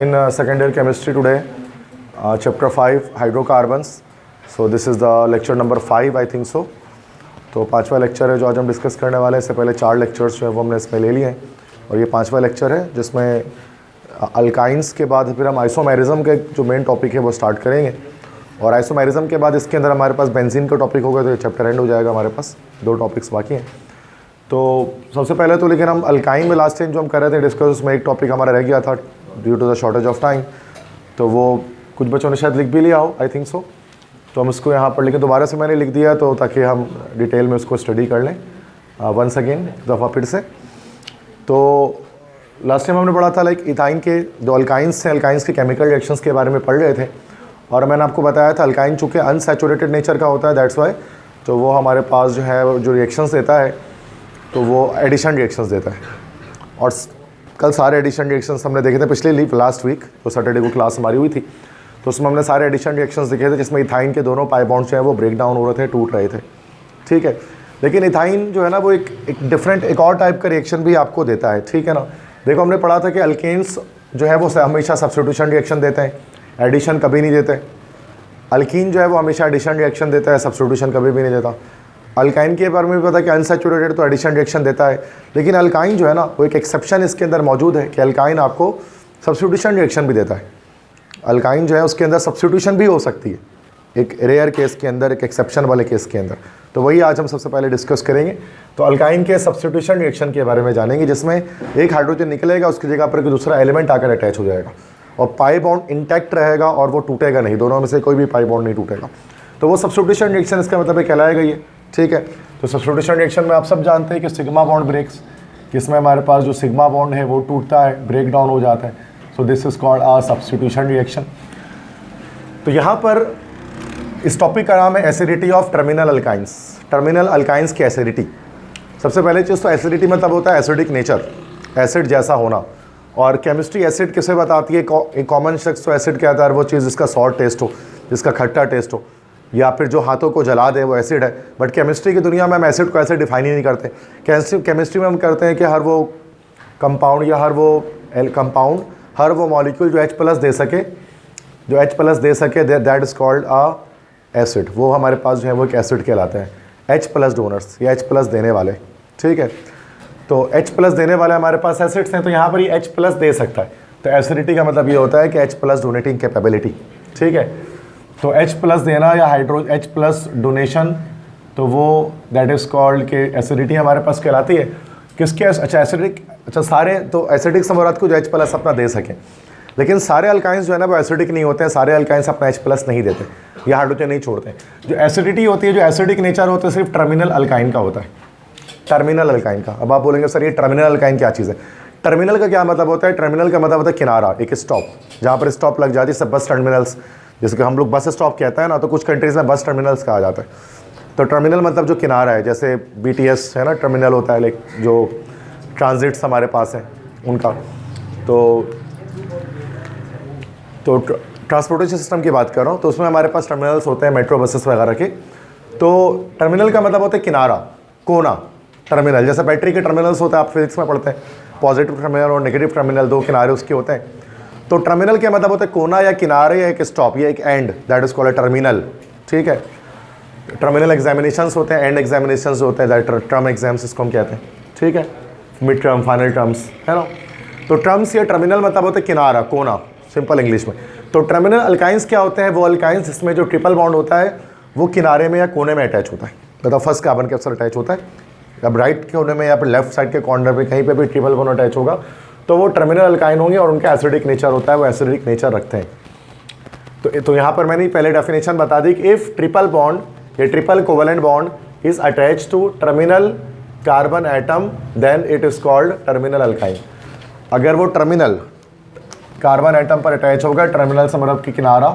In second year chemistry today, chapter 5 hydrocarbons. So this is the lecture number 5 I think so. तो पांचवा lecture है जो आज हम डिस्कस करने वाले हैं। इससे पहले 4 लेक्चर्स जो है वो हमने इसमें ले लिए हैं और ये पांचवा लेक्चर है जिसमें अल्काइंस के बाद फिर हम आइसोमेरिज्म के जो मेन टॉपिक है वो स्टार्ट करेंगे और आइसोमेरिज्म के बाद इसके अंदर हमारे पास बेंजीन का टॉपिक होगा, तो ये चैप्टर एंड हो जाएगा। हमारे पास 2 टॉपिक्स बाकी हैं। तो सबसे पहले तो लेकिन हम अल्काइन में लास्ट टाइम जो हम कर रहे थे डिस्कस, उसमें एक टॉपिक हमारा रह गया था due to the shortage of time. तो वो कुछ बच्चों ने शायद लिख भी लिया हो, आई थिंक सो। तो हम इसको यहाँ पर लेकिन दोबारा से मैंने लिख दिया तो ताकि हम डिटेल में उसको स्टडी कर लें वंस अगेन दफ़ा फिर से। तो लास्ट टाइम हमने पढ़ा था लाइक इथाइन के जो अल्काइंस हैं, अल्काइंस के केमिकल रिएक्शंस के बारे में पढ़ रहे थे और मैंने आपको बताया था अल्काइन चूँकि अनसैचुरेटेड नेचर का होता है, दैट्स वाई तो वो हमारे पास जो है जो रिएक्शंस देता है तो वो एडिशन रिएक्शंस देता है। और कल सारे एडिशन रिएक्शंस हमने देखे थे पिछले लास्ट वीक जो सैटरडे को क्लास हमारी हुई थी, तो उसमें हमने सारे एडिशन रिएक्शंस देखे थे जिसमें इथाइन के दोनों पाई बॉन्ड्स जो है वो ब्रेक डाउन हो रहे थे, टूट रहे थे। ठीक है, लेकिन इथाइन जो है ना वो एक डिफरेंट एक और टाइप का रिएक्शन भी आपको देता है। ठीक है ना, देखो हमने पढ़ा था कि अल्केन्स जो है वो हमेशा सब्स्टिट्यूशन रिएक्शन देते हैं, एडिशन कभी नहीं देते। अल्कीन जो है वो हमेशा एडिशन रिएक्शन देता है, सब्स्टिट्यूशन कभी भी नहीं देता। अल्काइन के बारे में भी पता कि अनसैचुरेटेड तो एडिशन रिएक्शन देता है, लेकिन अल्काइन जो है ना वो एक एक्सेप्शन इसके अंदर मौजूद है कि अल्काइन आपको सब्स्टिट्यूशन रिएक्शन भी देता है। अल्काइन जो है उसके अंदर सब्स्टिट्यूशन भी हो सकती है एक रेयर केस के अंदर, एक एक्सेप्शन वाले केस के अंदर। तो वही आज हम सबसे पहले डिस्कस करेंगे। तो अल्काइन के सब्स्टिट्यूशन रिएक्शन के बारे में जानेंगे जिसमें एक हाइड्रोजन निकलेगा, उसकी जगह पर दूसरा एलिमेंट आकर अटैच हो जाएगा और पाई बॉन्ड इंटैक्ट रहेगा और वो टूटेगा नहीं, दोनों में से कोई भी पाई बॉन्ड नहीं टूटेगा। तो वो सब्स्टिट्यूशन रिएक्शन इसका मतलब कहलाएगा ये। ठीक है, तो सब्स्टिट्यूशन रिएक्शन में आप सब जानते हैं कि सिग्मा बॉन्ड ब्रेक्स, जिसमें हमारे पास जो सिग्मा बॉन्ड है वो टूटता है, ब्रेक डाउन हो जाता है। So this is called a substitution reaction. तो यहाँ पर इस टॉपिक का नाम है acidity of terminal alkynes. Terminal alkynes की एसिडिटी। सबसे पहले चीज़ तो एसिडिटी मतलब होता है एसिडिक नेचर, एसिड जैसा होना। और केमिस्ट्री एसिड किसे बताती है? एक कॉमन शख्स तो एसिड कहता है वो चीज़ जिसका सॉल्ट टेस्ट हो, जिसका खट्टा टेस्ट हो, या फिर जो हाथों को जला दे वो एसिड है। बट केमिस्ट्री की दुनिया में हम एसिड को ऐसे डिफाइन ही नहीं करते। केमिस्ट्री में हम करते हैं कि हर वो कंपाउंड या हर वो मॉलिक्यूल जो H+ दे सके that is called a acid. वो हमारे पास जो है वो एक एसिड कहलाते हैं, H+ डोनर्स या H+ देने वाले। ठीक है, तो H+ देने वाले हमारे पास एसिड्स हैं। तो यहाँ पर ये H+ दे सकता है, तो एसिडिटी का मतलब ये होता है कि H+ डोनेटिंग कैपेबिलिटी। ठीक है, तो H+ देना या H+ डोनेशन, तो वो दैट इज़ कॉल्ड के एसिडिटी हमारे पास कहलाती है। किसके? अच्छा एसिडिक, अच्छा सारे तो एसिडिक समरात को जो H+ अपना दे सकें, लेकिन सारे अल्काइंस जो है ना वो एसिडिक नहीं होते हैं। सारे अल्काइंस अपना H+ नहीं देते या हाइड्रोजन नहीं छोड़ते हैं। जो एसिडिटी होती है, जो एसिडिक नेचर होता है, सिर्फ टर्मिनल अल्काइन का होता है, टर्मिनल अल्काइन का। अब आप बोलेंगे सर ये टर्मिनल अल्काइन क्या चीज़ है? टर्मिनल का क्या मतलब होता है? टर्मिनल का मतलब होता है किनारा, एक स्टॉप, जहाँ पर स्टॉप लग जाती है। सब बस टर्मिनल्स, जैसे कि हम लोग बस स्टॉप कहते हैं ना, तो कुछ कंट्रीज़ में बस टर्मिनल्स कहा जाता है। तो टर्मिनल मतलब जो किनारा है, जैसे BTS है ना टर्मिनल होता है, लाइक जो ट्रांजिट्स हमारे पास हैं उनका। तो ट्रांसपोर्टेशन सिस्टम की बात कर रहा हूँ, तो उसमें हमारे पास टर्मिनल्स होते हैं, मेट्रो बसेस वगैरह के। तो टर्मिनल का मतलब होता है किनारा, कोना। टर्मिनल जैसे बैटरी के टर्मिनल्स होते हैं, आप फिजिक्स में पढ़ते हैं, पॉजिटिव टर्मिनल और नेगेटिव टर्मिनल, 2 किनारे उसके होते हैं। तो टर्मिनल का मतलब होता है कोना या किनारे या एक स्टॉप या एक and, that is called terminal. ठीक है, टर्मिनल एग्जामिनेशंस होते हैं, एंड एग्जामिनेशंस होते हैं, दैट टर्म एग्जाम्स इसको हम कहते हैं। ठीक है, मिड टर्म, फाइनल टर्म्स, है ना। तो टर्म्स या टर्मिनल मतलब होता है किनारा, कोना, सिंपल इंग्लिश में। तो टर्मिनल अल्काइंस क्या होते हैं? वो अल्काइंस जिसमें जो ट्रिपल बॉन्ड होता है वो किनारे में या कोने में अटैच होता है, मतलब फर्स्ट कार्बन के अक्सर अटैच होता है। अब राइट कोने में या फिर लेफ्ट साइड के कॉर्नर पे कहीं पे भी ट्रिपल बॉन्ड अटैच होगा तो वो टर्मिनल अल्काइन होंगे और उनका एसिडिक नेचर होता है, वो एसिडिक नेचर रखते हैं। तो यहाँ पर मैंने पहले डेफिनेशन बता दी कि इफ़ ट्रिपल बॉन्ड या triple covalent bond is attach to terminal carbon atom then it is called terminal alkyne. अगर वो टर्मिनल कार्बन एटम पर अटैच होगा, टर्मिनल से मतलब कि किनारा,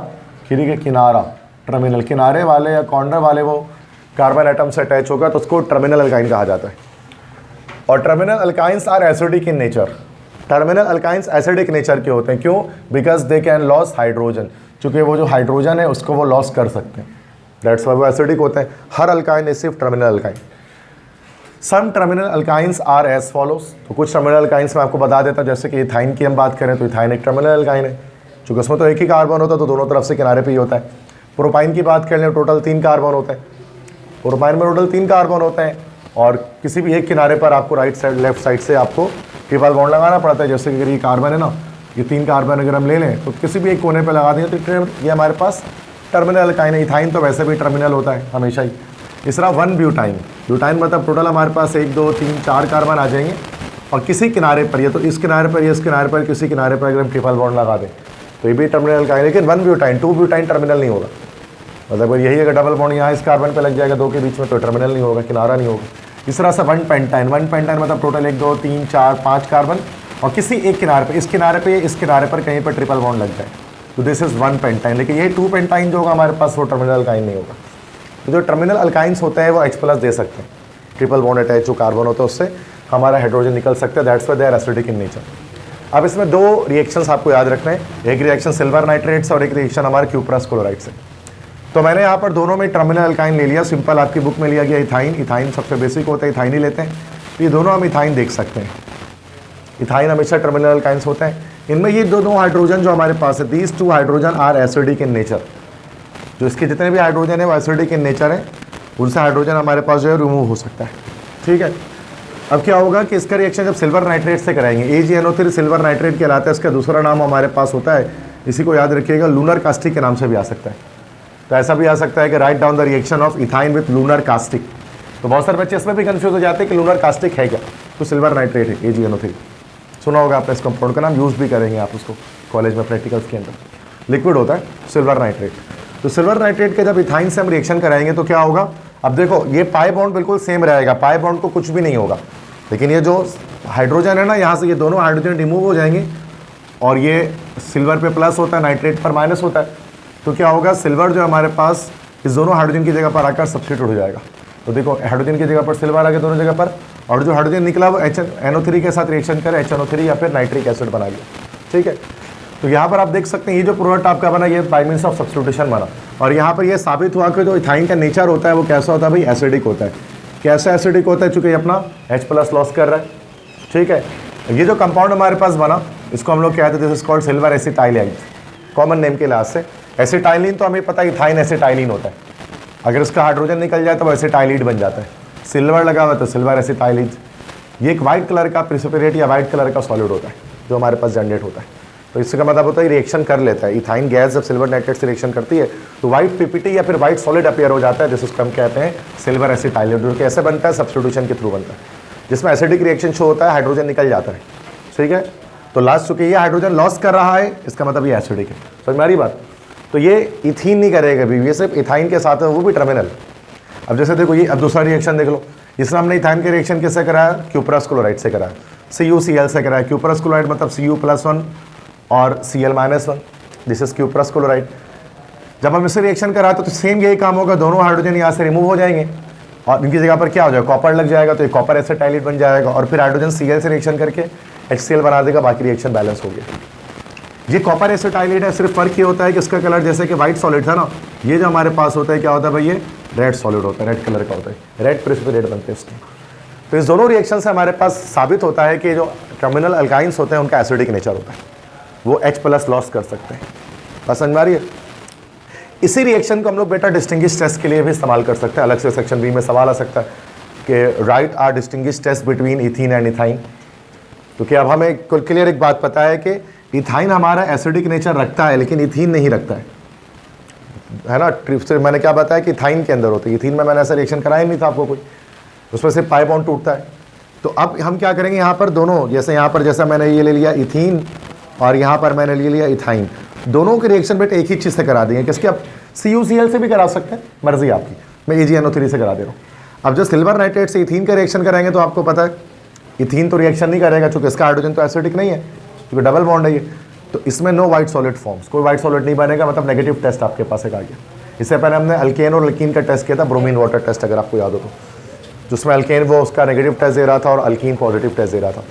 के किनारा, टर्मिनल किनारे वाले या कॉर्नर वाले वो कार्बन एटम से अटैच होगा तो उसको टर्मिनल अल्काइन कहा जाता है। और terminal alkynes are acidic in nature. Terminal alkynes acidic nature के होते हैं, क्यों? Because they can loss hydrogen, चूँकि वो जो हाइड्रोजन है उसको वो लॉस कर सकते हैं, दैट्स वाई वो एसिडिक होते हैं। हर अल्काइन है, सिर्फ terminal alkyne. Some terminal alkynes are as follows. तो कुछ टर्मिनल अल्काइंस में आपको बता देता, जैसे कि इथाइन की हम बात करें तो इथाइन एक टर्मिनल अल्काइन है, चूँकि उसमें तो एक ही कार्बन होता है तो दोनों तरफ से किनारे पे ही होता है। प्रोपाइन की बात कर लें टोटल 3 कार्बन होते हैं, प्रोपाइन में टोटल 3 कार्बन होते हैं और किसी भी एक किनारे पर आपको राइट साइड लेफ्ट साइड से आपको ट्रिपल बॉन्ड लगाना पड़ता है। जैसे कि अगर ये कार्बन है ना, ये 3 कार्बन अगर हम ले लें तो किसी भी एक कोने पर लगा देंगे तो ये हमारे पास टर्मिनल अल्काइन है। इथाइन तो वैसे भी टर्मिनल होता है हमेशा ही। तीसरा 1 ब्यूटाइन। ब्यूटाइन मतलब टोटल हमारे पास 1 2 3 4 कार्बन आ जाएंगे और किसी किनारे पर, ये तो इस किनारे पर, ये इस किनारे पर, किसी किनारे पर अगर हम ट्रिपल बॉन्ड लगा दें तो ये भी टर्मिनल अल्काइन। लेकिन 1 ब्यूटाइन 2 ब्यूटाइन टर्मिनल नहीं होगा। मतलब यही अगर डबल बॉन्ड यहाँ इस कार्बन पे लग जाएगा 2 के बीच में तो टर्मिनल नहीं होगा, किनारा नहीं होगा। इस तरह से 1 पेंटाइन। 1 पेंटाइन मतलब टोटल 1 2 3 4 5 कार्बन और किसी एक किनारे पर, इस किनारे पे, इस किनारे पर कहीं पर ट्रिपल बॉन्ड लग जाए तो दिस इज 1 पेंटाइन। लेकिन ये 2 पेंटाइन जो होगा हमारे पास वो टर्मिनल अल्काइन नहीं होगा। तो जो टर्मिनल अल्काइंस होते हैं वो H+ दे सकते हैं, ट्रिपल बॉन्ड अटैच जो कार्बन होता है उससे हमारा हाइड्रोजन निकल सकता है। That's why they are acidic in nature. अब इसमें 2 रिएक्शंस आपको याद रखना है, एक रिएक्शन सिल्वर नाइट्रेट से और एक रिएक्शन हमारे क्यूप्रस क्लोराइड से। तो मैंने यहाँ पर दोनों में टर्मिनल अल्काइन ले लिया, सिंपल आपकी बुक में लिया गया इथाइन। इथाइन सबसे बेसिक होता है, इथाइन ही लेते हैं। तो ये दोनों हम इथाइन देख सकते हैं। इथाइन हमेशा टर्मिनल अल्काइंस होते हैं। इनमें ये दोनों हाइड्रोजन जो हमारे पास है, these 2 hydrogen are acidic in nature. जो इसके जितने भी हाइड्रोजन है वो एसिडिक इन नेचर है, उनसे हाइड्रोजन हमारे पास जो है रिमूव हो सकता है। ठीक है, अब क्या होगा कि इसका रिएक्शन जब सिल्वर नाइट्रेट से कराएंगे, AgNO3 सिल्वर नाइट्रेट कहलाता है। इसका दूसरा नाम हमारे पास होता है, इसी को याद रखिएगा, लूनर कास्टिक के नाम से भी आ सकता है। तो ऐसा भी आ सकता है कि write down the reaction of ethyne with lunar caustic. तो बहुत सारे बच्चे इसमें भी कंफ्यूज हो जाते हैं कि लूनर कास्टिक है क्या, तो सिल्वर नाइट्रेट है AgNO3। सुना होगा आपने इस कंपाउंड का नाम, यूज़ भी करेंगे आप उसको कॉलेज में प्रैक्टिकल्स के अंदर। लिक्विड होता है सिल्वर नाइट्रेट। तो सिल्वर नाइट्रेट के जब इथाइन से हम रिएक्शन कराएंगे तो क्या होगा, अब देखो ये पाई बॉन्ड बिल्कुल सेम रहेगा, पाई बॉन्ड को कुछ भी नहीं होगा। लेकिन ये जो हाइड्रोजन है ना, यहाँ से ये दोनों हाइड्रोजन रिमूव हो जाएंगे और ये सिल्वर पे प्लस होता है, नाइट्रेट पर माइनस होता है। तो क्या होगा, सिल्वर जो हमारे पास इस दोनों हाइड्रोजन की जगह पर आकर सब्स्टिट्यूट हो जाएगा। तो देखो हाइड्रोजन की जगह पर सिल्वर आ गया दोनों जगह पर, और जो हाइड्रोजन निकला वो NO3 के साथ रिएक्शन करे HNO3 या फिर नाइट्रिक एसिड बना लिया। ठीक है, तो यहाँ पर आप देख सकते हैं ये जो प्रोडक्ट आपका बना ये बाय मींस ऑफ सब्स्टिट्यूशन बना। और यहाँ पर ये साबित हुआ कि जो इथाइन का नेचर होता है वो कैसा होता है भाई, एसिडिक होता है। कैसा एसिडिक होता है, चूँकि ये अपना H+ लॉस कर रहा है। ठीक है, ये जो कंपाउंड हमारे पास बना इसको हम लोग कहते हैं this is called silver acetylide, common name के लिहाज से। एसिटाइलिन तो हमें पता है इथाइन एसिटाइलिन होता है, अगर इसका हाइड्रोजन निकल जाए तो वो एसिटाइलिड बन जाता है। सिल्वर लगा हुआ तो सिल्वर एसिटाइलिड। ये एक वाइट कलर का प्रिसिपिटेट या वाइट कलर का सॉलिड होता है जो हमारे पास जनरेट होता है। तो इसका मतलब होता है रिएक्शन कर लेता है। इथाइन गैस जब सिल्वर नाइट्रेट से रिएक्शन करती है तो वाइट पीपीटी या फिर वाइट सॉलिड अपीयर हो जाता है, जिसको हम कहते हैं सिल्वर एसिटाइलिड। जो कैसे बनता है, सब्स्टिट्यूशन के थ्रू बनता है, जिसमें एसिडिक रिएक्शन शो होता है, हाइड्रोजन निकल जाता है। ठीक है, तो लास्ट चूंकि ये हाइड्रोजन लॉस कर रहा है इसका मतलब ये एसिडिक है। समझ में आ रही बात। तो ये इथीन नहीं करेगा भी, ये सिर्फ इथाइन के साथ है, वो भी टर्मिनल। अब जैसे देखो ये, अब दूसरा रिएक्शन देख लो, इसमें हमने इथाइन के रिएक्शन किससे कराया, क्यूप्रस क्लोराइड से कराया, CuCl से कराया। क्यूप्रस क्लोराइड मतलब Cu+1 और Cl-1, this is cuprous chloride. जब हम इससे रिएक्शन कराते तो सेम यही काम होगा, दोनों हाइड्रोजन यहाँ से रिमूव हो जाएंगे और इनकी जगह पर क्या हो जाएगा, कॉपर लग जाएगा, तो ये कॉपर एसिटाइलिड बन जाएगा और फिर हाइड्रोजन Cl से रिएक्शन करके HCl बना देगा, बाकी रिएक्शन बैलेंस हो गया। ये कॉपर एसिटाइलिड है, सिर्फ फर्क ये होता है कि इसका कलर जैसे कि व्हाइट सॉलिड था ना, ये जो हमारे पास होता है क्या होता है भाई, ये रेड सॉलिड होता है, रेड कलर का होता है, रेड प्रेसिपिटेट बनते हैं इसके। तो इस दोनों रिएक्शन से हमारे पास साबित होता है कि जो टर्मिनल अल्काइंस होते हैं उनका एसिडिक नेचर होता है, वो H+ लॉस कर सकते हैं। बस समझ में आ रही है। इसी रिएक्शन को हम लोग बेटा डिस्टिंग्विश टेस्ट के लिए भी इस्तेमाल कर सकते हैं। अलग से सेक्शन बी में सवाल आ सकता है कि write or distinguish test between ethene and ethyne. तो क्या अब हमें क्लियर एक बात पता है कि इथाइन हमारा एसिडिक नेचर रखता है लेकिन इथीन नहीं रखता है ना। ट्रिप्स मैंने क्या बताया कि इथाइन के अंदर होती है, इथीन में मैंने ऐसा रिएक्शन कराया नहीं था आपको कोई, उसमें से पाई बॉन्ड टूटता है। तो अब हम क्या करेंगे, यहाँ पर दोनों, जैसे यहाँ पर जैसा मैंने ये ले लिया इथीन और यहाँ पर मैंने ले लिया इथाइन, दोनों के रिएक्शन बेटे एक ही चीज़ से करा देंगे। किसके, आप CuCl से भी करा सकते हैं, मर्जी आपकी, मैं AgNO3 से करा दे रहा हूँ। अब जो सिल्वर नाइट्रेट से इथीन का रिएक्शन कराएंगे तो आपको पता है इथीन तो रिएक्शन नहीं करेगा क्योंकि इसका हाइड्रोजन तो एसिडिक नहीं है, क्योंकि डबल बॉन्ड है ये। तो इसमें नो वाइट सॉलिड फॉर्म्स, कोई वाइट सॉलिड नहीं बनेगा, मतलब नेगेटिव टेस्ट आपके पास एक आ गया। इससे पहले हमने अल्केन और अल्कीन का टेस्ट किया था, ब्रोमीन वाटर टेस्ट, अगर आपको याद हो तो, जिसमें अल्केन वो उसका नेगेटिव टेस्ट दे रहा था और अल्कीन पॉजिटिव टेस्ट दे रहा था।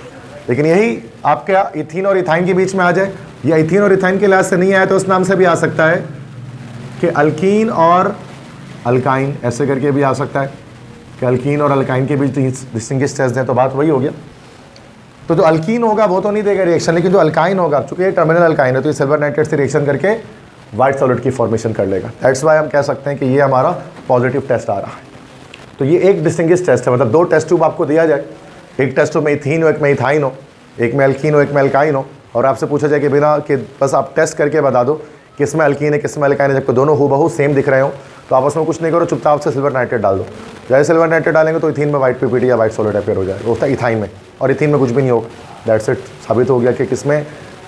लेकिन यही आपके इथीन और इथाइन के बीच में आ जाए, या इथीन और इथाइन के लिहाज से नहीं आया तो उस नाम से भी आ सकता है कि अल्कीन और अल्काइन, ऐसे करके भी आ सकता है। कि अल्कीन और अल्काइन के बीच डिस्टिंग्विश टेस्ट दें, तो बात वही हो गया। तो जो अल्कीन होगा वो तो नहीं देगा रिएक्शन, लेकिन जो अल्काइन होगा, चूंकि ये टर्मिनल अल्काइन है तो ये सिल्वर नाइट्रेट से रिएक्शन करके वाइट सॉलिड की फॉर्मेशन कर लेगा। दैट्स वाई हम कह सकते हैं कि ये हमारा पॉजिटिव टेस्ट आ रहा है। तो ये एक डिस्टिंग्विश टेस्ट है, मतलब 2 टेस्ट ट्यूब आपको दिया जाए, एक टेस्ट ट्यूब में इथीन हो, एक में इथाइन हो, एक में अल्कीन हो, एक में अल्काइन हो, और आपसे पूछा जाए कि बिना कि बस आप टेस्ट करके बता दो किस में अल्कीन है किस में अल्काइन है, जबकि दोनों हूबहू सेम दिख रहे हो, तो आपस में कुछ नहीं करो, चुपचाप से सिल्वर नाइट्रेट डाल दो। जैसे सिल्वर नाइट्रेट डालेंगे तो इथीन में वाइट पीपीटी या वाइट सॉलिड अपेयर हो जाएगा, होता है इथाइन में, और इथीन में कुछ भी नहीं होगा। दैट्स इट, साबित हो गया कि किसमें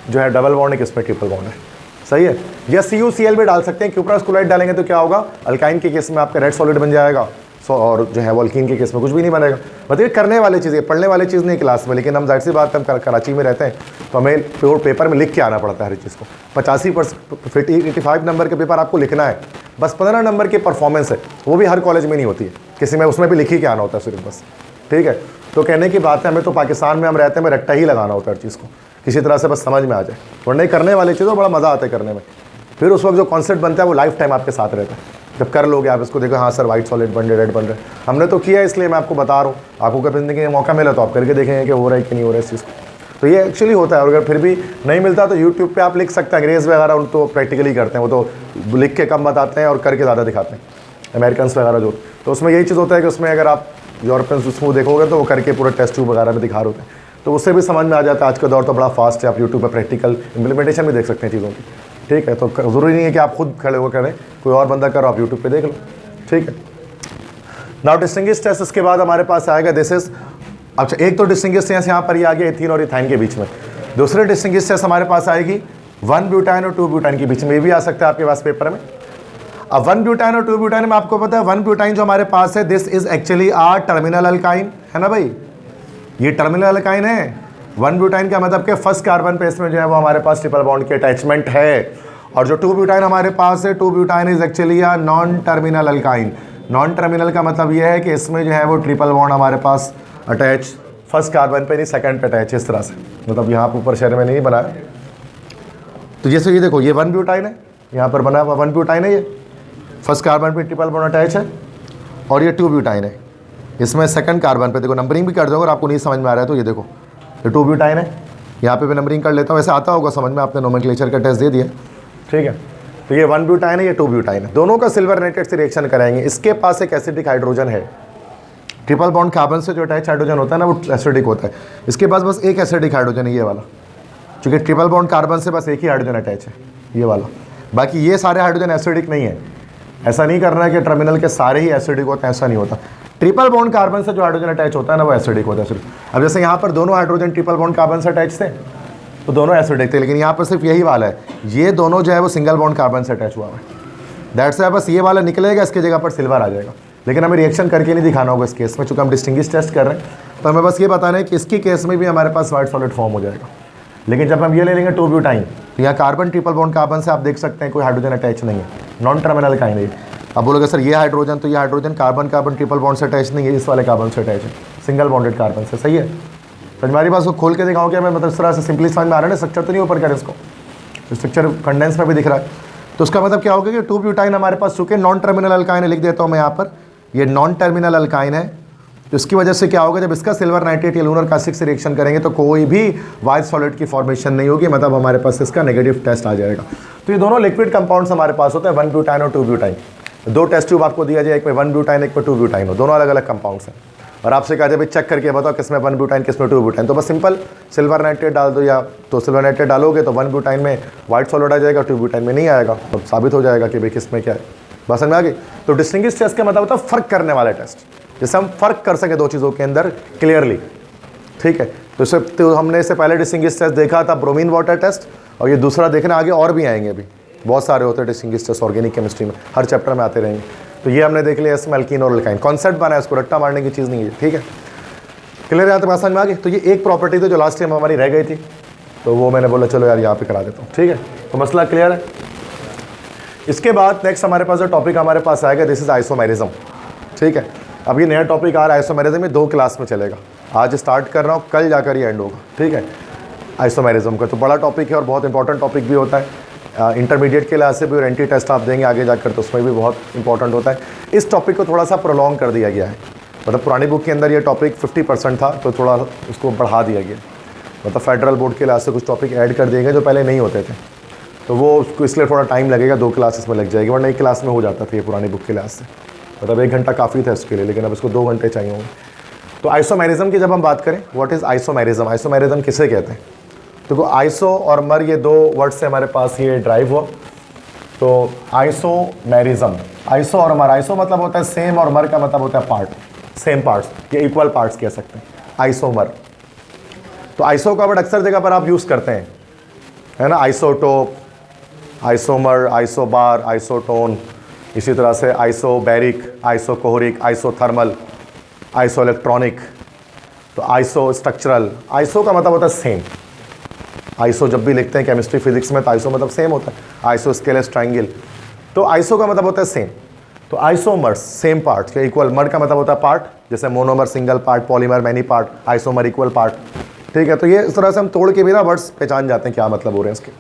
जो है डबल बॉन्ड है, किसमें ट्रिपल बॉन्ड है। सही है। या CuCl भी डाल सकते हैं, क्यूप्रस क्लोराइड डालेंगे तो क्या होगा, अल्काइन के केस में आपका रेड सॉलिड बन जाएगा, और जो है वो अल्कीन के केस में कुछ भी नहीं बनेगा। मतलब करने वाली चीज़ें, पढ़ने वाली चीज़ नहीं क्लास में, लेकिन हम जाहिर सी बात, हम कराची में रहते हैं तो हमें प्योर पेपर में लिख के आना पड़ता है हर चीज़ को। 85 नंबर के पेपर आपको लिखना है, बस 15 नंबर की परफॉर्मेंस है, वो भी हर कॉलेज में नहीं होती है, किसी में उसमें भी लिख ही के आना होता है सिर्फ बस। ठीक है, तो कहने की बात है, हमें तो पाकिस्तान में हम रहते हैं, हमें रट्टा ही लगाना होता है हर चीज़ को, किसी तरह से बस समझ में आ जाए, वरना करने वाली चीज़ों बड़ा मज़ा आता है करने में। फिर उस वक्त जो कॉन्सेप्ट बनता है वो लाइफ टाइम आपके साथ रहता है। जब कर लोगे आप इसको, देखो हाँ सर वाइट सॉलिड बन रहे, रेड बन रहे, हमने तो किया, इसलिए मैं आपको बता रहा हूँ। आपको कभी ज़िंदगी में मौका मिला तो आप करके देखेंगे कि हो रहा है कि नहीं हो रहा है इस चीज़ को। तो ये एक्चुअली होता है, और अगर फिर भी नहीं मिलता तो यूट्यूब पे आप लिख सकते हैं। अंग्रेज़ वगैरह उन तो प्रैक्टिकली करते हैं, वो तो लिख के कम बताते हैं और करके ज़्यादा दिखाते हैं, अमेरिकन्स वगैरह जो। तो उसमें यही चीज़ होता है कि उसमें अगर आप यूरोपियंस उसमें देखोगे तो वो करके पूरा टेस्ट ट्यूब वगैरह में दिखा रहे होते हैं, तो उससे भी समझ में आ जाता है। आज का दौर तो बड़ा फास्ट है, आप यूट्यूब पर प्रैक्टिकल इम्प्लीमेंटेशन भी देख सकते हैं चीज़ों की। ठीक है, तो ज़रूरी नहीं है कि आप खुद खड़े हो करें, कोई और बंदा करो, आप यूट्यूब पे देख लो। ठीक है, नाउ डिस्टिंग्विश टेस्ट इसके बाद हमारे पास आएगा, दिस इज, अच्छा एक तो डिस्टिंग्विश टेस्ट यहाँ पर ही आ गया इथीन और इथाइन के बीच में। दूसरे डिस्टिंग्विश टेस्ट हमारे पास आएगी 1 ब्यूटाइन और 2 ब्यूटाइन के बीच में, ये भी आ सकता है आपके पास पेपर में। अब 1 ब्यूटाइन और 2 ब्यूटाइन में आपको पता है 1 ब्यूटाइन जो हमारे पास है, this is actually our terminal alkyne, है ना भाई, ये टर्मिनल अल्काइन है। 1 ब्यूटाइन का मतलब कि फर्स्ट कार्बन पे इसमें जो है वो हमारे पास ट्रिपल बॉन्ड की अटैचमेंट है। और जो 2 ब्यूटाइन हमारे पास है, 2 butyne is actually a non terminal alkyne. Non terminal का मतलब ये है कि इसमें जो है वो ट्रिपल बॉन्ड हमारे पास अटैच फर्स्ट कार्बन पे नहीं, सेकंड पे अटैच, इस तरह से, मतलब यहाँ पर ऊपर शहर में नहीं बनाया। तो जैसे ये देखो, ये 1 ब्यूटाइन है, यहाँ पर बना हुआ 1 ब्यूटाइन है, ये फर्स्ट कार्बन पे ट्रिपल बॉन्ड अटैच है, और ये 2 ब्यूटाइन है, इसमें सेकंड कार्बन पे देखो, नंबरिंग भी कर दो अगर आपको नहीं समझ में आ रहा है तो। ये देखो ये 2 ब्यूटाइन है, यहाँ पे भी नंबरिंग कर लेता हूँ, वैसे आता होगा समझ में, आपने नोमेनक्लेचर का टेस्ट दे दिया। ठीक है, तो ये 1 ब्यूटाइन है, ये 2 ब्यूटाइन है, दोनों का सिल्वर नाइट्रेट से रिएक्शन कराएंगे। इसके पास एक एसिडिक हाइड्रोजन है, ट्रिपल बॉन्ड कार्बन से जो अटैच हाइड्रोजन होता है ना वो एसिडिक होता है, इसके पास बस एक एसिडिक हाइड्रोजन है, ये वाला, क्योंकि ट्रिपल बॉन्ड कार्बन से बस एक ही हाइड्रोजन अटैच है, ये वाला, बाकी ये सारे हाइड्रोजन एसिडिक नहीं है। ऐसा नहीं करना है कि टर्मिनल के सारे ही एसिडिक होते हैं, ऐसा नहीं होता। ट्रिपल बॉन्ड कार्बन से जो हाइड्रोजन अटैच होता है ना वो एसिडिक होता है सिर्फ। अब जैसे यहाँ पर दोनों हाइड्रोजन ट्रिपल बॉन्ड कार्बन से अटैच थे तो दोनों एसिडिक थे, लेकिन यहाँ पर सिर्फ यही वाला है, ये दोनों जो है वो सिंगल बॉन्ड कार्बन से अटैच हुआ है। दैट्स वाई बस ये वाला निकलेगा, इसकी जगह पर सिल्वर आ जाएगा, लेकिन हमें रिएक्शन करके नहीं दिखाना होगा इस केस में, चूँकि हम डिस्टिंग्विश टेस्ट कर रहे हैं। तो हमें बस ये बताना है कि इसकी केस में भी हमारे पास वाइट सॉलिड फॉर्म हो जाएगा। लेकिन जब हम ये ले लेंगे 2 ब्यूटाइन, तो यहाँ कार्बन ट्रिपल बॉन्ड कार्बन से आप देख सकते हैं कोई हाइड्रोजन अटैच नहीं है, नॉन टर्मिनल काइंड है। अब बोलोगे सर ये हाइड्रोजन, तो ये hydrogen carbon carbon triple bond से अटैच नहीं है, इस वाले कार्बन से अटैच है, सिंगल बॉन्डेड कार्बन से। सही है, तो हमारी बात को खोल के दिखाऊँ क्या मैं, मतलब इस तरह से सिंपली समझ में आ रहा है ना, स्ट्रक्चर तो नहीं ऊपर कर, इसको स्ट्रक्चर कंडेंस में भी दिख रहा है। तो उसका मतलब क्या होगा कि 2 ब्यूटाइन हमारे पास चूँकि नॉन टर्मिनल अल्काइन है, लिख देता हूँ मैं यहाँ पर, ये नॉन टर्मिनल अल्काइन है। तो इसकी वजह से क्या होगा, जब इसका सिल्वर नाइट्रेट या लूनर कास्टिक से रिएक्शन करेंगे तो कोई भी वाइट सॉलिड की फॉर्मेशन नहीं होगी, मतलब हमारे पास इसका नेगेटिव टेस्ट आ जाएगा। तो ये दोनों लिक्विड कंपाउंड्स हमारे पास होते हैं, 1 ब्यूटाइन और 2 ब्यूटाइन। 2 टेस्ट ट्यूब आपको दिया जाए, एक में 1 ब्यूटाइन एक में 2 ब्यूटाइन हो, दोनों अलग अलग कंपाउंड्स हैं। और आपसे कहा जाए चेक करके बताओ किसमें 1 ब्यूटाइन किसमें 2 ब्यूटाइन, तो बस सिंपल सिल्वर नाइट्रेट डाल दो, या तो सिल्वर नाइट्रेट डालोगे तो 1 ब्यूटाइन में वाइट सॉलिड आ जाएगा, 2 ब्यूटाइन में नहीं आएगा, तो साबित हो जाएगा कि भाई किसमें क्या है। बस समझ में आ गई। तो डिस्टिंग्विश टेस्ट का मतलब होता है फ़र्क करने वाले टेस्ट, जैसे हम फ़र्क कर सके दो चीज़ों के अंदर क्लियरली। ठीक है, तो इससे तो हमने इससे पहले डिस्टिंग्विश टेस्ट देखा था ब्रोमीन वाटर टेस्ट, और ये दूसरा देखना आगे और भी आएंगे, अभी बहुत सारे होते हैं डिस्टिंग्विश टेस्ट ऑर्गेनिक केमिस्ट्री में, हर चैप्टर में आते रहेंगे। तो ये हमने देख लिया, इसमें अल्कीन और अल्काइन कॉन्सेप्ट बना है, इसको रट्टा मारने की चीज़ नहीं है। ठीक है, क्लियर है, तो बात समझ में आ गई। तो ये एक प्रॉपर्टी थी जो लास्ट टाइम हमारी रह गई थी, तो वो मैंने बोला चलो यार यहाँ पे करा देता हूँ। ठीक है, तो मसला क्लियर है। इसके बाद नेक्स्ट हमारे पास जो टॉपिक हमारे पास आएगा, दिस इज़ आइसोमेरिज्म। ठीक है, अब ये नया टॉपिक आ रहा है आइसोमेरिज्म, में 2 क्लास में चलेगा, आज स्टार्ट कर रहा हूँ, कल जाकर ये एंड होगा। ठीक है, आइसोमेरिज्म का तो बड़ा टॉपिक है और बहुत इंपॉर्टेंट टॉपिक भी होता है, इंटरमीडिएट के लिहाज से भी, और एंटी टेस्ट आप देंगे आगे जाकर तो उसमें भी बहुत इंपॉर्टेंट होता है। इस टॉपिक को थोड़ा सा प्रोलॉन्ग कर दिया गया है, मतलब पुरानी बुक के अंदर ये टॉपिक 50% था, तो थोड़ा उसको बढ़ा दिया गया, मतलब फेडरल बोर्ड के लिहाज से कुछ टॉपिक ऐड कर दिए गए जो पहले नहीं होते थे, तो वो उसको इसलिए थोड़ा टाइम लगेगा, 2 क्लासेस में लग जाएगी, वरना 1 क्लास में हो जाता था ये पुरानी बुक के लिहाज से, मतलब 1 घंटा काफ़ी था इसके लिए, लेकिन अब इसको 2 घंटे चाहिए होंगे। तो आइसोमेरिज्म की जब हम बात करें, व्हाट इज़ आइसोमेरिज्म, आइसोमेरिज्म किसे कहते हैं? तो आइसो और मर ये 2 वर्ड से हमारे पास ये ड्राइव हुआ। तो आइसोमेरिज्म, आइसो और मर, आइसो मतलब होता है सेम और मर का मतलब होता है पार्ट, सेम पार्ट्स, ये इक्वल पार्ट्स कह सकते हैं, आइसोमर। तो आइसो का वर्ड अक्सर जगह पर आप यूज़ करते हैं, है ना, आइसोटोप, आइसोमर, आइसोबार, आइसोटोन, इसी तरह से आइसोबैरिक, आइसोकोहरिक, आइसोथर्मल, आइसोइलेक्ट्रॉनिक, तो आइसो स्ट्रक्चरल। आइसो का मतलब होता है सेम, आइसो जब भी लिखते हैं केमिस्ट्री फिजिक्स में तो आइसो मतलब सेम होता है, आइसो स्केलस ट्रायंगल, तो आइसो का मतलब होता है सेम। तो आइसोमर्स सेम पार्ट या इक्वल, मर का मतलब होता है पार्ट, जैसे monomer single part, polymer many part, isomer equal part, ठीक है। तो ये इस तरह से हम तोड़ के भी ना वर्ड्स पहचान जाते हैं क्या मतलब हो रहे हैं इसके।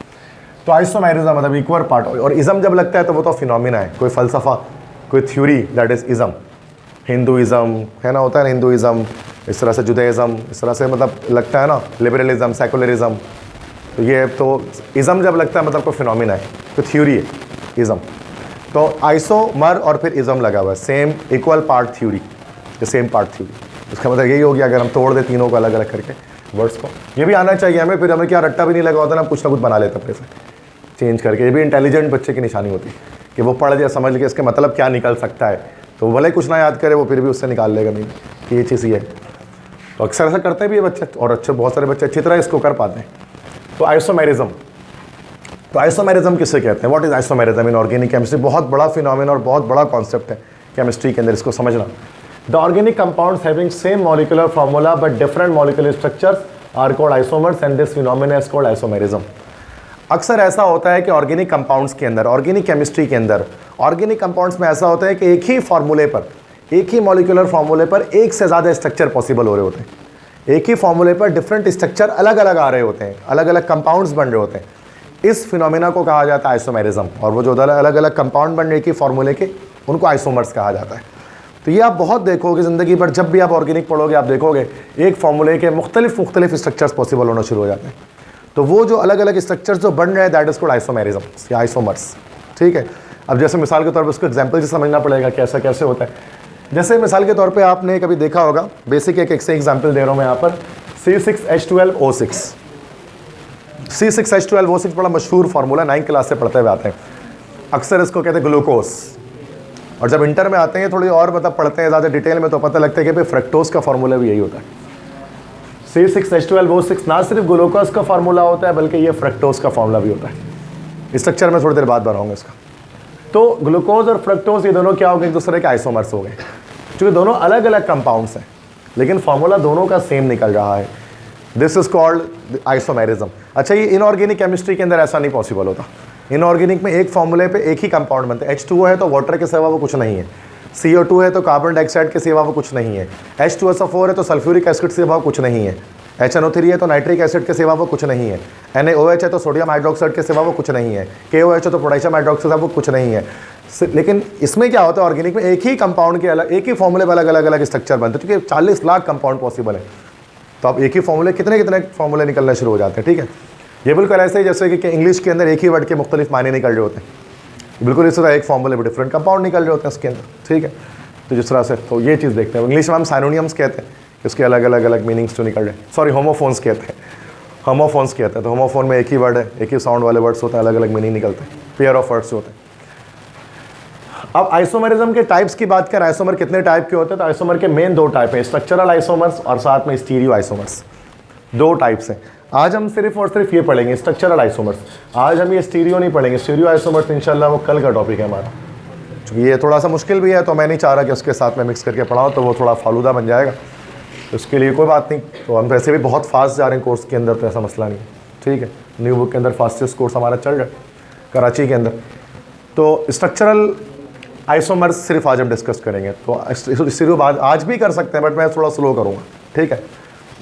तो आइसोमेरिज्म मतलब इक्वल पार्ट, और इज़म जब लगता है तो वो तो फिनोमिना है, कोई फलसफा, कोई theory, that is ism. Hinduism है ना, होता है ना हिंदुइज़म, इस तरह से जुदाइज़म, इस तरह से मतलब लगता है ना, लिबरलिज़म, सेकुलरिज़म, तो ये तो इज़म जब लगता है मतलब कोई फिनोमिना है, तो थ्योरी है इज़म। तो आइसोमर और फिर इज़म लगा हुआ है, same equal part theory, same part theory, इसका मतलब यही हो गया अगर हम तोड़ दें तीनों को अलग अलग करके वर्ड्स को। ये भी आना चाहिए हमें, फिर हमें क्या रट्टा भी नहीं लगा होता ना, कुछ ना कुछ बना लेते अपने से चेंज करके। ये भी इंटेलिजेंट बच्चे की निशानी होती है कि वो पढ़ लिया, समझ लिया इसके मतलब क्या निकल सकता है, तो भले कुछ ना याद करे वो फिर भी उससे निकाल लेगा नहीं कि ये चीज़ ही है। तो अक्सर ऐसा करते भी ये बच्चे, और अच्छे बहुत सारे बच्चे अच्छी तरह इसको कर पाते हैं। तो आइसोमेरिज्म, तो आइसोमेरिज्म किसे कहते हैं, what is isomerism in organic chemistry? बहुत बड़ा फिनोमेना और बहुत बड़ा कॉन्सेप्ट है केमिस्ट्री के अंदर, इसको समझना। The organic compounds having same molecular formula but different molecular structures are called isomers and this phenomena is called isomerism. अक्सर ऐसा होता है कि ऑर्गेनिक कंपाउंड्स के अंदर, ऑर्गेनिक केमिस्ट्री के अंदर, ऑर्गेनिक कंपाउंड्स में ऐसा होता है कि एक ही फार्मूले पर, एक ही मॉलिक्यूलर फार्मूले पर एक से ज़्यादा स्ट्रक्चर पॉसिबल हो रहे होते हैं। एक ही फार्मूले पर डिफरेंट स्ट्रक्चर अलग अलग आ रहे होते हैं, अलग अलग कंपाउंड्स बन रहे होते हैं। इस फिनोमेना को कहा जाता है आइसोमेरिज्म। और वो जो अलग अलग कंपाउंड बन रहे की फार्मूले के, उनको आइसोमर्स कहा जाता है। तो ये आप बहुत देखोगे ज़िंदगी पर, जब भी आप ऑर्गेनिक पढ़ोगे आप देखोगे एक फार्मूले के मुख्तलिफ स्ट्रक्चर्स पॉसिबल होना शुरू हो जाते हैं। तो वो जो अलग अलग स्ट्रक्चर्स जो बन रहे हैं दैट इज कॉल्ड आइसोमेरिज्म या आइसोमर्स, ठीक है। अब जैसे मिसाल के तौर पर उसको एग्जाम्पल से समझना पड़ेगा कैसा कैसे होता है। जैसे मिसाल के तौर पे आपने कभी देखा होगा, बेसिक एक से एग्जाम्पल दे रहा हूँ मैं यहाँ पर, C6H12O6। C6H12O6 बड़ा मशहूर फार्मूला, 9th क्लास से पढ़ते हुए आते हैं। अक्सर इसको कहते हैं ग्लूकोज, और जब इंटर में आते हैं थोड़ी और मतलब पढ़ते हैं ज़्यादा डिटेल में तो पता लगता है कि भाई फ्रक्टोज का फार्मूला भी यही होता है। C6H12O6 ना सिर्फ ग्लूकोज का फार्मूला होता है बल्कि ये फ्रक्टोज का फार्मूला भी होता है। स्ट्रक्चर में थोड़ी देर बाद बनाऊंगा इसका। तो ग्लूकोज और फ्रक्टोज ये दोनों क्या हो गए, एक दूसरे के आइसोमर्स हो गए, क्योंकि दोनों अलग अलग कंपाउंड्स हैं लेकिन फार्मूला दोनों का सेम निकल रहा है। This is called isomerism. अच्छा, ये इनऑर्गेनिक केमिस्ट्री के अंदर ऐसा नहीं पॉसिबल होता। इनऑर्गेनिक में एक फार्मूले पे एक ही कंपाउंड बनते हैं। H2O है तो वाटर के सिवा वो कुछ नहीं है, CO2 है तो कार्बन डाइऑक्साइड के सिवा वो कुछ नहीं है, H2SO4 है तो सल्फ्यूरिक एसिड के सिवा कुछ नहीं है, HNO3 है तो नाइट्रिक एसिड के सिवा वो कुछ नहीं है, NaOH है तो सोडियम हाइड्रोक्साइड के सिवा वो कुछ नहीं है, KOH है तो पोटेशियम हाइड्रोक्साइड वो कुछ नहीं है। लेकिन इसमें क्या होता है, ऑर्गेनिक में एक ही कंपाउंड के अलग, एक ही फॉर्मूले पर अलग अलग अलग स्ट्रक्चर बनते हैं, क्योंकि 40 लाख कंपाउंड पॉसिबल है। तो अब एक ही फॉर्मूले कितने कितने फॉर्मूले निकलना शुरू हो जाते हैं, ठीक है। ये बिल्कुल ऐसे ही जैसे कि इंग्लिश के अंदर एक ही वर्ड के मुख्तलिफ मायने निकल रहे होते हैं, बिल्कुल इस तरह एक फॉर्मूले में डिफरेंट कंपाउंड निकल रहे होते हैं उसके अंदर, ठीक है। तो जिस तरह से तो ये चीज़ देखते हैं, इंग्लिश में हम साइनोनियम्स कहते हैं, इसके अलग अलग अलग मीनिंग्स जो निकल रहे हैं, सॉरी होमोफोन्स कहते हैं, होमोफोन्स कहते हैं। तो होमोफोन में एक ही वर्ड है, एक ही साउंड वाले वर्ड्स होते हैं, अलग अलग मीनिंग निकलते हैं, पेयर ऑफ वर्ड्स होते हैं। अब आइसोमेरिज्म के टाइप्स की बात करें, आइसोमर कितने टाइप के होते हैं, तो आइसोमर के मेन 2 टाइप हैं, स्ट्रक्चरल आइसोमर्स और साथ में स्टीरियो आइसोमर्स, 2 टाइप्स हैं। आज हम सिर्फ और सिर्फ ये पढ़ेंगे स्ट्रक्चरल आइसोमर्स, आज हम ये स्टीरियो नहीं पढ़ेंगे। स्टीरियो आइसोमर्स इंशाल्लाह वो कल का टॉपिक है हमारा, क्योंकि ये थोड़ा सा मुश्किल भी है तो मैं नहीं चाह रहा कि उसके साथ में मिक्स करके पढ़ाऊँ, तो वो थोड़ा फालूदा बन जाएगा। तो उसके लिए कोई बात नहीं, तो हम वैसे भी बहुत फास्ट जा रहे हैं कोर्स के अंदर, तो ऐसा मसला नहीं, ठीक है। न्यू बुक के अंदर फास्टेस्ट कोर्स हमारा चल रहा है कराची के अंदर। तो स्ट्रक्चरल आइसोमर्स सिर्फ आज हम डिस्कस करेंगे, तो सिर्फ आज भी कर सकते हैं बट मैं थोड़ा स्लो करूँगा, ठीक है।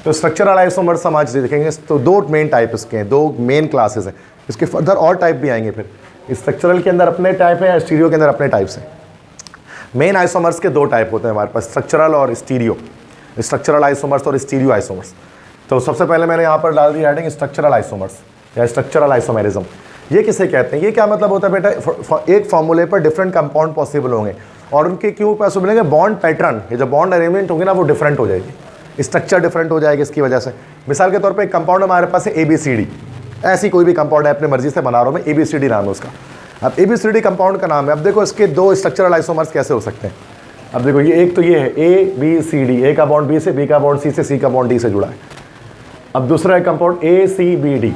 तो स्ट्रक्चरल आइसोमर्स हम आज देखेंगे। तो 2 मेन टाइप इसके हैं, 2 मेन क्लासेस हैं, इसके फर्दर और टाइप भी आएंगे। फिर स्ट्रक्चरल के अंदर अपने टाइप हैं, स्टीरियो के अंदर अपने टाइप्स हैं। मेन आइसोमर्स के दो टाइप होते हैं हमारे पास, स्ट्रक्चरल और स्टीरियो, स्ट्रक्चरल आइसोमर्स और स्टीरियो आइसोमर्स। तो सबसे पहले मैंने यहाँ पर डाल दी हेडिंग स्ट्रक्चरल आइसोमर्स या स्ट्रक्चरल आइसोमेरिज्म। ये किसे कहते हैं, ये क्या मतलब होता है बेटा, एक फॉर्मूले पर डिफरेंट कंपाउंड पॉसिबल होंगे और उनके क्यों पॉसिबल होंगे, बॉन्ड पैटर्न, ये जो बॉन्ड अरेंजमेंट होगी ना वो डिफरेंट हो जाएगी, स्ट्रक्चर डिफरेंट हो जाएगी इसकी वजह से। मिसाल के तौर पे एक कंपाउंड हमारे पास है ABCD, ऐसी कोई भी कंपाउंड है अपनी मर्जी से बना रहा हूँ मैं, ABCD नाम है उसका। अब ABCD कंपाउंड का नाम है। अब देखो इसके दो स्ट्रक्चरल आइसोमर्स कैसे हो सकते हैं। अब देखो ये एक तो ये है ABCD, A का बॉन्ड B से, B का बॉन्ड C से, C का बॉन्ड D से जुड़ा है। अब दूसरा है कंपाउंड ACBD,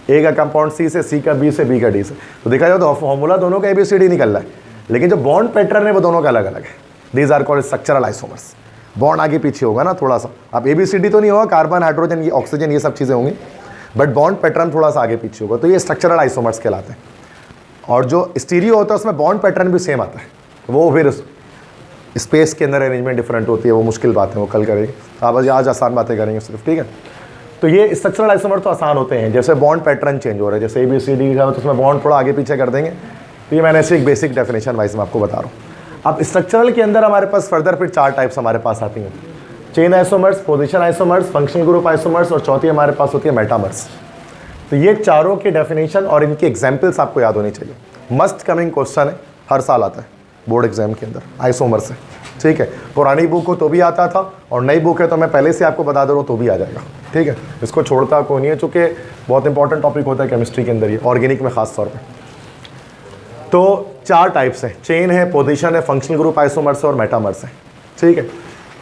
A का कंपाउंड C से, C का B से, B का D से। तो देखा जाए तो फॉर्मूला दोनों का ABCD निकल रहा है, लेकिन जो बॉन्ड पैटर्न है वो दोनों का अलग अलग है। These are called structural isomers. Bond आगे पीछे होगा ना थोड़ा सा, अब ABCD तो नहीं होगा, कार्बन, हाइड्रोजन, ये ऑक्सीजन, ये सब चीज़ें होंगी, बट बॉन्ड पैटर्न थोड़ा सा आगे पीछे होगा, तो ये स्ट्रक्चरल आइसोमर्स कहलाते हैं। और जो स्टीरियो होता है उसमें बॉन्ड पैटर्न भी सेम आता है, वो फिर स्पेस के अंदर अरेंजमेंट डिफरेंट होती है, वो मुश्किल बात है, वो कल करेंगे, आप आज आसान बातें करेंगे सिर्फ, ठीक है। तो ये स्ट्रक्चरल आइसोमर तो आसान होते हैं, जैसे बॉन्ड पैटर्न चेंज हो रहा है, जैसे ABCD का तो उसमें बॉन्ड थोड़ा आगे पीछे कर देंगे, तो ये मैंने ऐसे एक बेसिक डेफिनेशन वाइज मैं आपको बता रहा हूँ। अब स्ट्रक्चरल के अंदर हमारे पास फर्दर फिर 4 टाइप्स हमारे पास आती हैं, chain isomers, position isomers, functional group isomers और चौथी हमारे पास होती है मेटामर्स। तो ये चारों की डेफिनेशन और इनकी एग्जाम्पल्स आपको याद होनी चाहिए, मस्ट कमिंग क्वेश्चन है, हर साल आता है बोर्ड एग्जाम के अंदर आइसोमर से, ठीक है। पुरानी बुक हो तो भी आता था और नई बुक है तो मैं पहले से आपको बता दे रहा हूँ तो भी आ जाएगा, ठीक है। इसको छोड़ता कोई नहीं है, चूँकि बहुत इंपॉर्टेंट टॉपिक होता है केमिस्ट्री के अंदर, ये ऑर्गेनिक में खास तौर पे। तो 4 टाइप्स हैं, चेन है, पोजीशन है, फंक्शनल ग्रुप आइसोमर्स और मेटामर्स है, ठीक है।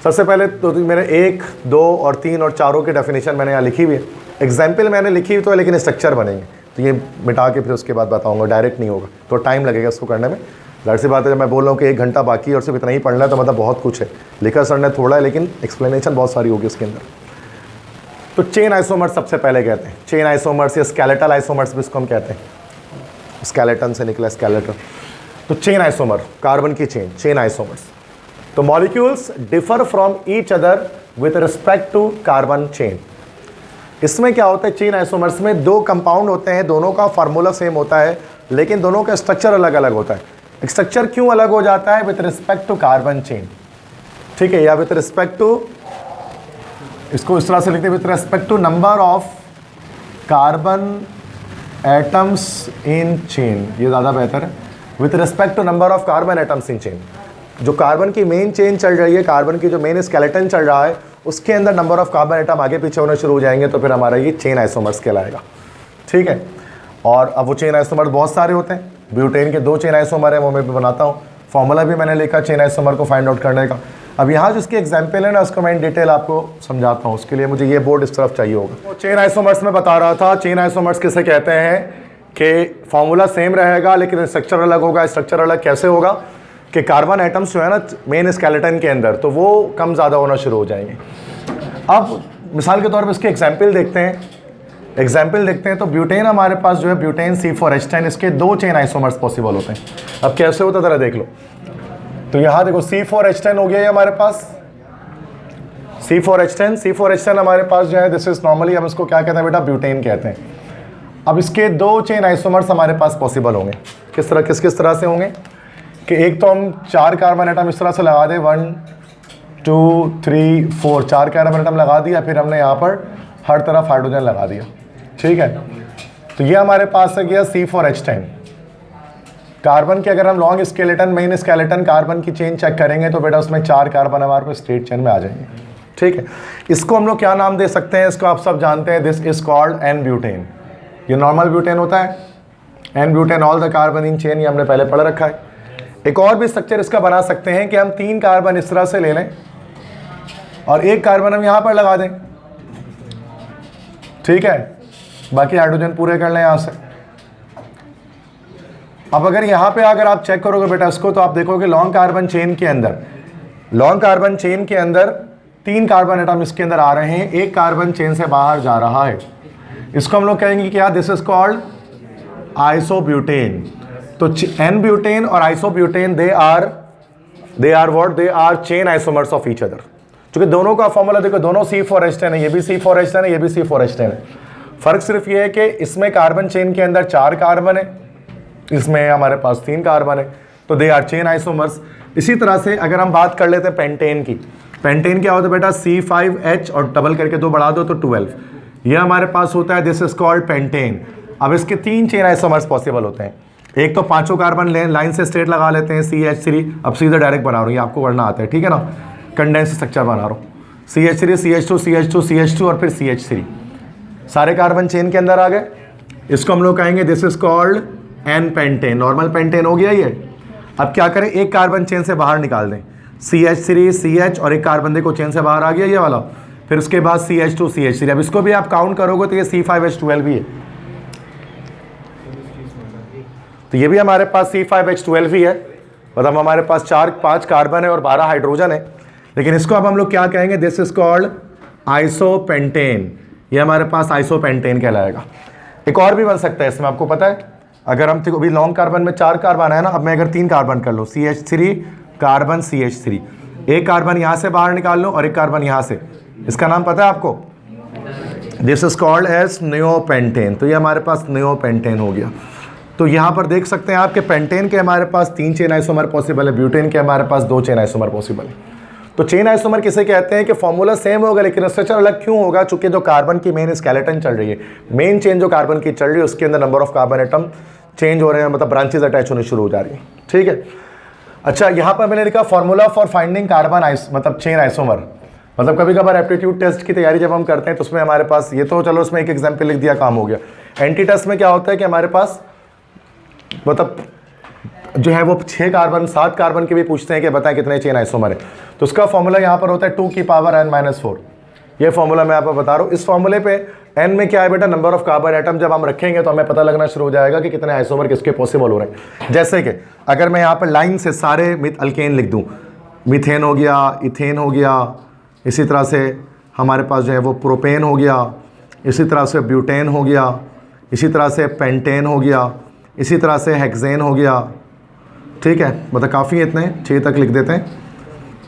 सबसे पहले तो मैंने 1, 2 और 3 और 4 की डेफिनेशन मैंने यहाँ लिखी हुई है, एग्जाम्पल मैंने लिखी हुई तो है, लेकिन स्ट्रक्चर बनेंगे तो ये मिटा के फिर उसके बाद बताऊँगा, डायरेक्ट नहीं होगा, तो टाइम लगेगा इसको करने में। जाहिर सी बात है, जब मैं बोल रहा हूँ कि 1 घंटा बाकी है और सिर्फ इतना ही पढ़ना है तो मतलब बहुत कुछ है, लिखा सर ने थोड़ा है लेकिन एक्सप्लेनेशन बहुत सारी होगी उसके अंदर। तो चेन आइसोमर्स सबसे पहले कहते हैं, चेन आइसोमर्स या स्केलेटल आइसोमर्स भी इसको हम कहते हैं, स्केलेटन से निकला स्केलेटल। तो चेन आइसोमर, कार्बन की चेन आइसोमर्स। तो molecules differ from each other with respect to carbon chain. इसमें क्या होता है, चेन आइसोमर्स में 2 कंपाउंड होते हैं, दोनों का फार्मूला सेम होता है लेकिन दोनों का स्ट्रक्चर अलग अलग होता है। स्ट्रक्चर क्यों अलग हो जाता है, with respect to carbon chain, ठीक है, या विथ रिस्पेक्ट टू, इसको इस तरह से लिखते हैं, with respect to number of carbon atoms in chain, ये ज़्यादा बेहतर है, with respect to number of carbon atoms in chain. जो कार्बन की मेन चेन चल रही है, कार्बन की जो मेन स्केलेटन चल रहा है, उसके अंदर नंबर ऑफ कार्बन एटम आगे पीछे होने शुरू हो जाएंगे तो फिर हमारा ये चेन आइसोमर्स कहलाएगा, ठीक है। और अब वो चेन आइसोमर बहुत सारे होते हैं, ब्यूटेन के 2 चेन आइसोमर है, वो मैं भी बनाता हूँ, फॉर्मूला भी मैंने लिखा चेन आइसोमर को फाइंड आउट करने का। अब यहाँ जिसकी एग्जाम्पल है ना, उसको मैं इन डिटेल आपको समझाता हूँ, उसके लिए मुझे ये बोर्ड इस तरफ चाहिए होगा। तो चेन आइसोमर्स में बता रहा था, चेन आइसोमर्स किसे कहते हैं कि फॉर्मूला सेम रहेगा लेकिन स्ट्रक्चर अलग होगा। स्ट्रक्चर अलग कैसे होगा कि कार्बन एटम्स जो है ना मेन स्केलेटन के अंदर, तो वो कम ज़्यादा होना शुरू हो जाएंगे। अब मिसाल के तौर पर इसके एग्जाम्पल देखते हैं, तो ब्यूटेन हमारे पास जो है, ब्यूटेन C4H10, इसके 2 चेन आइसोमर्स पॉसिबल होते हैं। अब कैसे होता है ज़रा देख लो। तो यहाँ देखो C4H10 हो गया है हमारे पास, C4H10 हमारे पास जो है, दिस इज नॉर्मली हम इसको क्या कहते हैं बेटा, ब्यूटेन कहते हैं। अब इसके 2 चेन आइसोमर्स हमारे पास पॉसिबल होंगे, किस तरह से होंगे कि एक तो हम 4 कार्बन एटम इस तरह से लगा दें, 1 2 3 4, 4 कार्बन एटम लगा दिया, फिर हमने यहाँ पर हर तरफ हाइड्रोजन लगा दिया, ठीक है। तो ये हमारे पास है गया C4H10। कार्बन के अगर हम long skeleton, main skeleton carbon की चेन चेक करेंगे तो बेटा उसमें 4 कार्बन हमारे पास स्ट्रेट चेन में आ जाएंगे, ठीक है। इसको हम लोग क्या नाम दे सकते हैं, इसको आप सब जानते हैं, this is called n butane. ये नॉर्मल ब्यूटेन होता है, n butane all the carbon in chain, ये हमने पहले पढ़ रखा है। एक और भी स्ट्रक्चर इसका बना सकते हैं कि हम 3 कार्बन इस तरह से ले लें और 1 कार्बन हम यहाँ पर लगा दें, ठीक है, बाकी हाइड्रोजन पूरे कर लें यहाँ से। अब अगर यहाँ पे अगर आप चेक करोगे बेटा इसको, तो आप देखोगे लॉन्ग कार्बन चेन के अंदर 3 कार्बन एटम इसके अंदर आ रहे हैं, 1 कार्बन चेन से बाहर जा रहा है। इसको हम लोग कहेंगे क्या, दिस इज कॉल्ड आइसोब्यूटेन। तो एन ब्यूटेन और isobutane they are what, they are chain isomers of each other. क्योंकि दोनों का फॉर्मूला देखो, दोनों C4H10 है, ये भी C4H10 है, ये भी C4H10 है। फर्क सिर्फ ये है कि इसमें कार्बन चेन के अंदर 4 कार्बन है, इसमें हमारे पास 3 कार्बन है, तो दे आर चेन आइसोमर्स। इसी तरह से अगर हम बात कर लेते हैं पेंटेन की, पेंटेन क्या होता है बेटा, C5H और डबल करके 2 बढ़ा दो तो 12, ये हमारे पास होता है, दिस इज कॉल्ड पेंटेन। अब इसके 3 चेन आइसोमर्स पॉसिबल होते हैं। एक तो 5 कार्बन लाइन से स्ट्रेट लगा लेते हैं CH3, अब सीधे डायरेक्ट बना रहा हूँ, ये आपको करना आता है, ठीक है ना, कंडेंस स्ट्रक्चर बना रहा हूँ, CH3 CH2 CH2 CH2 और फिर CH3, सारे कार्बन चेन के अंदर आ गए। इसको हम लोग कहेंगे this is called N pentane, normal pentane हो गया ये। अब क्या करें, एक कार्बन चेन से बाहर निकाल दें, CH3 CH और एक कार्बन देखो चेन से बाहर आ गया ये वाला, फिर उसके बाद CH2 CH3। अब इसको भी आप काउंट करोगे तो ये C5H12 भी है, तो ये भी हमारे पास C5H12 ही है, मतलब हमारे पास 5 कार्बन है और 12 हाइड्रोजन है। लेकिन इसको अब हम लोग क्या कहेंगे, दिस इज कॉल्ड आइसोपेंटेन, ये हमारे पास आइसोपेंटेन कहलाएगा। एक और भी बन सकता है इसमें, आपको पता है, अगर हम अभी लॉन्ग कार्बन में 4 कार्बन है ना, अब मैं अगर 3 कार्बन कर लूँ, CH3 कार्बन CH3, एक कार्बन यहाँ से बाहर निकाल लूँ और एक कार्बन यहाँ से, इसका नाम पता है आपको, this is called as neopentane, तो ये हमारे पास नियोपेंटेन हो गया। तो यहाँ पर देख सकते हैं आपके पेंटेन के हमारे पास 3 चेन आइसोमर पॉसिबल है, ब्यूटेन के हमारे पास 2 चेन आइसोमर पॉसिबल है। तो चेन आइसोमर किसे कहते हैं कि फॉर्मूला सेम होगा लेकिन स्ट्रक्चर अलग क्यों होगा, चूंकि जो कार्बन की मेन स्केलेटन चल रही है, मेन चेन जो कार्बन की चल रही है उसके अंदर number of carbon atom change हो रहे हैं, मतलब ब्रांचेस अटैच होने शुरू हो जा रही है, ठीक है। अच्छा, यहाँ पर मैंने लिखा फॉर्मूला फॉर फाइंडिंग कार्बन मतलब चेन आइसोमर, मतलब कभी कभार एप्टीट्यूड टेस्ट की तैयारी जब हम करते हैं तो उसमें हमारे पास ये, तो चलो उसमें एक एग्जाम्पल लिख दिया, काम हो गया। एंटी टेस्ट में क्या होता है कि हमारे पास मतलब जो है वो 6 कार्बन 7 कार्बन के भी पूछते हैं कि बताएं कितने चेन आइसोमर है, तो उसका फॉर्मूला यहाँ पर होता है 2 की पावर n-4, ये फॉर्मूला मैं आपको बता रहा हूँ। इस फॉर्मूले पे n में क्या है बेटा, नंबर ऑफ कार्बन एटम जब हम रखेंगे तो हमें पता लगना शुरू हो जाएगा कि कितने आइसोमर किसके पॉसिबल हो रहे हैं। जैसे कि अगर मैं यहाँ पर लाइन से सारे अल्केन लिख दूँ, मीथेन हो गया, इथेन हो गया, इसी तरह से हमारे पास जो है वो प्रोपेन हो गया, इसी तरह से ब्यूटेन हो गया, इसी तरह से पेंटेन हो गया, इसी तरह से हेक्सेन हो गया, ठीक है, मतलब काफ़ी इतने 6 तक लिख देते हैं।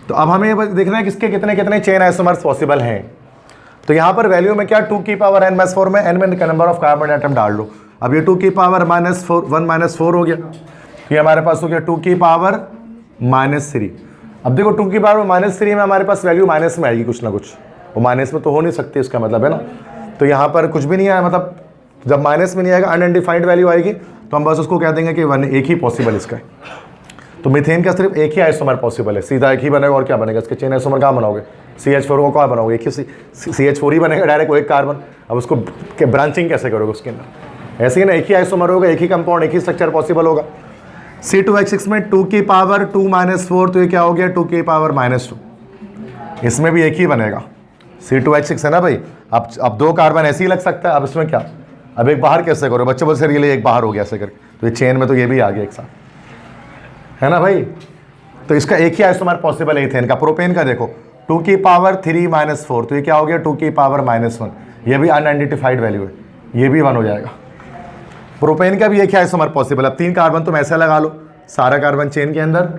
तो अब हमें देखना है किसके कितने कितने चेन आइसोमर्स पॉसिबल हैं। तो यहाँ पर वैल्यू में क्या, 2 की पावर n-4 में n में नंबर ऑफ कार्बन एटम डाल लो। अब ये 2 की पावर -1 हो गया, ये हमारे पास हो गया 2 की पावर -3। अब देखो 2 की पावर -3 में हमारे पास वैल्यू माइनस में आएगी कुछ ना कुछ, वो माइनस में तो हो नहीं सकती, इसका मतलब है ना। तो यहाँ पर कुछ भी नहीं आया, मतलब जब माइनस में नहीं आएगा अनआइडेंटिफाइड वैल्यू आएगी तो हम बस उसको कह देंगे कि एक ही पॉसिबल इसका है। तो मीथेन का सिर्फ एक ही आइसोमर पॉसिबल है, सीधा एक ही बनेगा, और क्या बनेगा, इसके चेन आइसोमर कहाँ बनाओगे, CH4 को कहाँ बनाओगे, एक ही CH4 ही बनेगा डायरेक्ट, वो एक कार्बन। अब उसको ब्रांचिंग कैसे करोगे उसके अंदर, ऐसे ही ना, एक ही आइसोमर होगा, एक ही कंपाउंड, एक ही स्ट्रक्चर पॉसिबल होगा। C2H6 में 2 की पावर 2-4, तो ये क्या हो गया 2 की पावर -2, इसमें भी एक ही बनेगा, C2H6 है ना भाई। अब 2 कार्बन ऐसे ही लग सकता है, अब इसमें क्या, अब एक बाहर कैसे करो, बच्चे बोलते के लिए एक बाहर हो गया ऐसे करके, तो ये चेन में तो ये भी आ गया एक साथ, है ना भाई। तो इसका एक ही आइसोमर पॉसिबल है इथेन का। प्रोपेन का देखो 2 की पावर 3-4, तो ये क्या हो गया 2 की पावर -1, ये भी अनआइडेंटिफाइड वैल्यू है, ये भी 1 हो जाएगा। प्रोपेन का भी एक ही आइसोमर पॉसिबल। अब 3 कार्बन तुम ऐसे लगा लो, सारा कार्बन चेन के अंदर।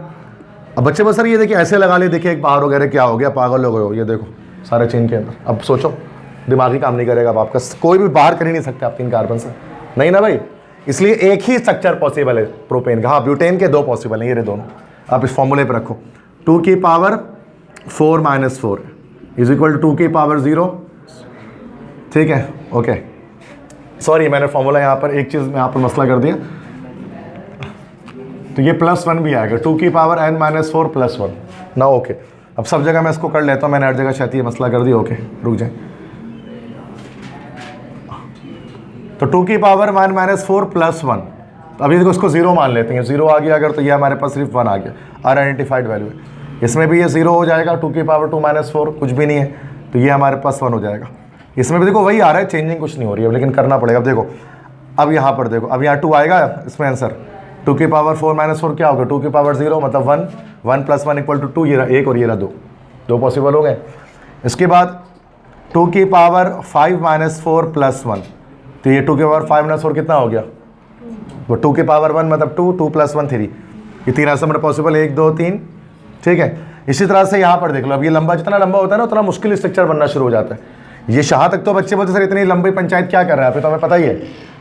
अब बच्चे बस सर ये देखिए ऐसे लगा ले, देखिए एक बाहर हो गया, क्या हो गया, पागल हो गए हो, ये देखो सारे चेन के अंदर। अब सोचो, दिमागी काम नहीं करेगा अब आपका, कोई भी बाहर कर ही नहीं सकते आप 3 कार्बन से, नहीं ना भाई। इसलिए एक ही स्ट्रक्चर पॉसिबल है प्रोपेन का। हाँ, ब्यूटेन के 2 पॉसिबल हैं, ये दोनों आप इस फॉर्मूले पे रखो। 2 की पावर 4-4 इज इक्वल टू 2 की पावर 0, ठीक है, ओके। सॉरी, मैंने फॉर्मूला यहाँ पर एक चीज़ यहाँ पर मसला कर दिया, तो ये +1 भी आएगा, 2 की पावर n-4 +1 ना, ओके। अब सब जगह मैं इसको कर लेता हूँ, मैंने हर जगह शायद ये मसला कर दिया, ओके रुक जाए। तो 2 की पावर -4 +1, तो अभी देखो उसको 0 मान लेते हैं, 0 आ गया अगर, तो ये हमारे पास सिर्फ 1 आ गया, अनआइडेंटिफाइड वैल्यू है। इसमें भी ये 0 हो जाएगा, 2 की पावर 2-4 कुछ भी नहीं है, तो ये हमारे पास 1 हो जाएगा। इसमें भी देखो वही आ रहा है, चेंजिंग कुछ नहीं हो रही है, लेकिन करना पड़ेगा। अब देखो, अब यहाँ पर देखो, अब यहाँ 2 आएगा इसमें आंसर, 2 की पावर 4-4 क्या होगा, 2 की पावर 0 मतलब 1, 1 + 1 = 2, ये रहा 1 और ये रहा 2 पॉसिबल हो गए। इसके बाद 2 की पावर 5-4 +1, तो ये 2 की पावर 5-4 कितना हो गया, वो 2 की पावर 1 मतलब 2, 2 + 1 3, ये 3 आंसर पॉसिबल, 1 2 3, ठीक है। इसी तरह से यहाँ पर देख लो, अब ये लंबा जितना लंबा होता है ना उतना मुश्किल स्ट्रक्चर बनना शुरू हो जाता है। ये यहाँ तक तो बच्चे बोलते सर इतनी लंबी पंचायत क्या कर रहा है, फिर तो हमें पता ही है,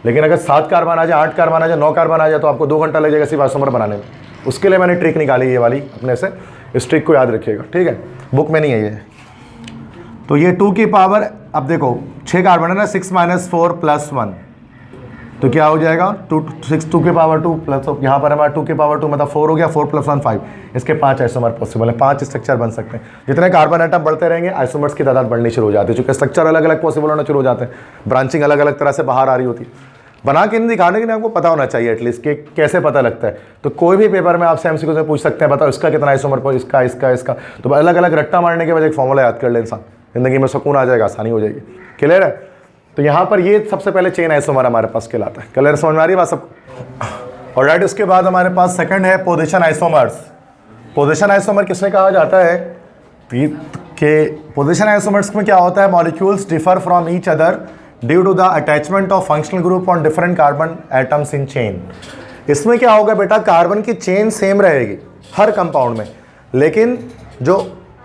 लेकिन अगर 7 कार्बन आ जाए, 8 कार्बन आ जाए, 9 कार्बन आ जाए, तो आपको 2 घंटा लग जाएगा सिर्फ आइसोमर बनाने में, उसके लिए मैंने ट्रिक निकाली ये वाली अपने से, इस ट्रिक को याद रखिएगा, ठीक है, बुक में नहीं है ये। तो ये 2 की पावर, अब देखो 6 कार्बन है ना, 6 - 4 + 1, तो क्या हो जाएगा 2 की पावर 2 प्लस, तो यहाँ पर हमारा 2 की पावर 2 मतलब 4 हो गया, 4 + 1 5, इसके 5 आइसोमर पॉसिबल है, 5 स्ट्रक्चर बन सकते हैं। जितने कार्बन आइटम बढ़ते रहेंगे आइसोमर्स की तादाद बढ़नी शुरू हो जाती है, क्योंकि स्ट्रक्चर अलग अलग पॉसिबल होना शुरू हो जाते हैं, ब्रांचिंग अलग अलग तरह से बाहर आ रही होती है। बना के नहीं दिखाने के लिए आपको पता होना चाहिए एटलीस्ट कि कैसे पता लगता है। तो कोई भी पेपर में आपसे एमसीक्यू से पूछ सकते हैं, बताओ इसका कितना आइसोमर पर, इसका इसका इसका, तो अलग अलग रट्टा मारने के बाद एक फॉर्मूला याद कर ले इंसान, जिंदगी में सुकून आ जाएगा, आसानी हो जाएगी। क्लियर है? तो यहाँ पर ये सबसे पहले चेन आइसोमर हमारे पास कहलाता है। क्लियर, समझ में आ रही है बात सबको? और राइट, उसके बाद हमारे पास सेकंड है पोजीशन आइसोमर्स। पोजीशन आइसोमर किसमें कहा जाता है कि पोजीशन आइसोमर्स में क्या होता है, molecules differ from each other due to the attachment of functional group on different carbon atoms in chain. इसमें क्या होगा बेटा, कार्बन की चेन सेम रहेगी हर कंपाउंड में, लेकिन जो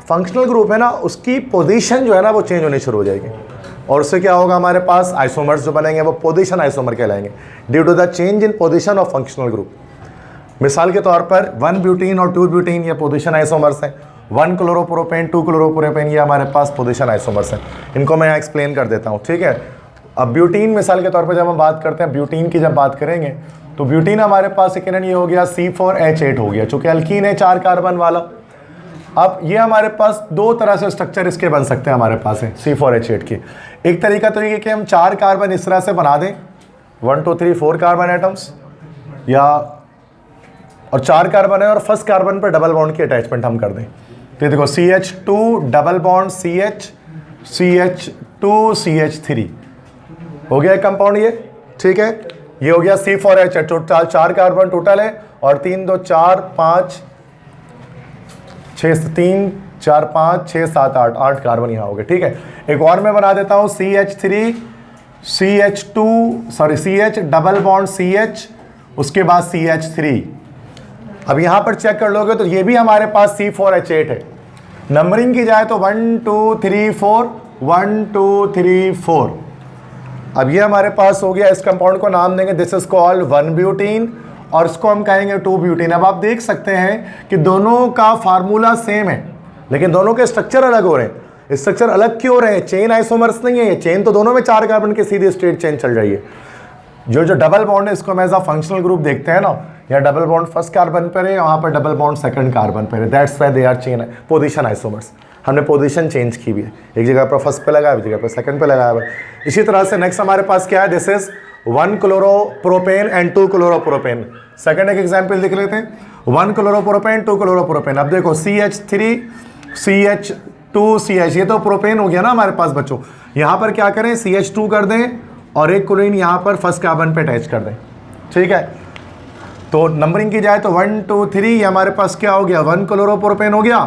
फंक्शनल ग्रुप है ना उसकी पोजीशन जो है ना वो चेंज होनी शुरू हो जाएगी, और उससे क्या होगा, हमारे पास आइसोमर्स जो बनेंगे वो पोजीशन आइसोमर कहलाएंगे due to the change in position of functional group. मिसाल के तौर पर 1 ब्यूटीन और 2 ब्यूटीन ये पोजीशन आइसोमर्स हैं, 1 क्लोरोप्रोपेन 2 क्लोरोप्रोपेन ये हमारे पास पोजीशन आइसोमर्स हैं। इनको मैं यहाँ एक्सप्लेन कर देता हूँ, ठीक है। अब ब्यूटीन मिसाल के तौर पर जब हम बात करते हैं, ब्यूटीन की जब बात करेंगे तो ब्यूटीन हमारे पास यकीनन ये हो गया C4H8 हो गया, चूंकि अल्कीन है 4 कार्बन वाला। अब ये हमारे पास 2 तरह से स्ट्रक्चर इसके बन सकते हैं हमारे पास है C4H8 की। एक तरीका तो ये कि हम 4 कार्बन इस तरह से बना दें, 1 2 3 4 कार्बन एटम्स, या और 4 कार्बन है और फर्स्ट कार्बन पर डबल बॉन्ड की अटैचमेंट हम कर दें। तो देखो CH2 double bond CH, CH2 CH3 हो गया एक कंपाउंड ये, ठीक है। ये हो गया C4H8, टोटल 4 कार्बन टोटल है, और 3 2 4 5 6 3 4 5 6 7 8 कार्बन यहाँ हो गए, ठीक है। एक और मैं बना देता हूँ CH3 CH2 sorry CH double bond CH, उसके बाद CH3। अब यहाँ पर चेक कर लोगे तो ये भी हमारे पास C4H8 है। नंबरिंग की जाए तो 1 2 3 4 1 2 3 4। अब ये हमारे पास हो गया, इस कंपाउंड को नाम देंगे दिस इज कॉल्ड 1 ब्यूटीन, और इसको हम कहेंगे 2 ब्यूटीन। अब आप देख सकते हैं कि दोनों का फार्मूला सेम है, लेकिन दोनों के स्ट्रक्चर अलग हो रहे हैं। स्ट्रक्चर अलग क्यों हो रहे हैं? चेन आइसोमर्स नहीं है ये, चेन तो दोनों में 4 कार्बन की सीधी स्ट्रेट चेन चल रही है। जो डबल बॉन्ड है इसको हम एज अ फंक्शनल ग्रुप देखते हैं ना, या डबल बॉन्ड फर्स्ट कार्बन पर है, वहाँ पर डबल बॉन्ड सेकंड कार्बन पर है, that's why they are chain position isomers. हमने पोजीशन चेंज की भी है, एक जगह पर फर्स्ट पे लगाया, एक जगह पर सेकंड पे लगाया हुआ। इसी तरह से नेक्स्ट हमारे पास क्या है, this is 1 chloropropane and 2 chloropropane. Second एक एग्जांपल देख लेते हैं, 1 क्लोरोप्रोपेन 2 क्लोरोप्रोपेन। अब देखो CH3 CH2 CH, ये तो प्रोपेन हो गया ना हमारे पास बच्चों। यहाँ पर क्या करें, CH2 कर दें और एक क्लोरीन यहाँ पर फर्स्ट कार्बन पे अटैच कर दें, ठीक है। तो नंबरिंग की जाए तो 1 2 3, ये हमारे पास क्या हो गया, 1 क्लोरोप्रोपेन हो गया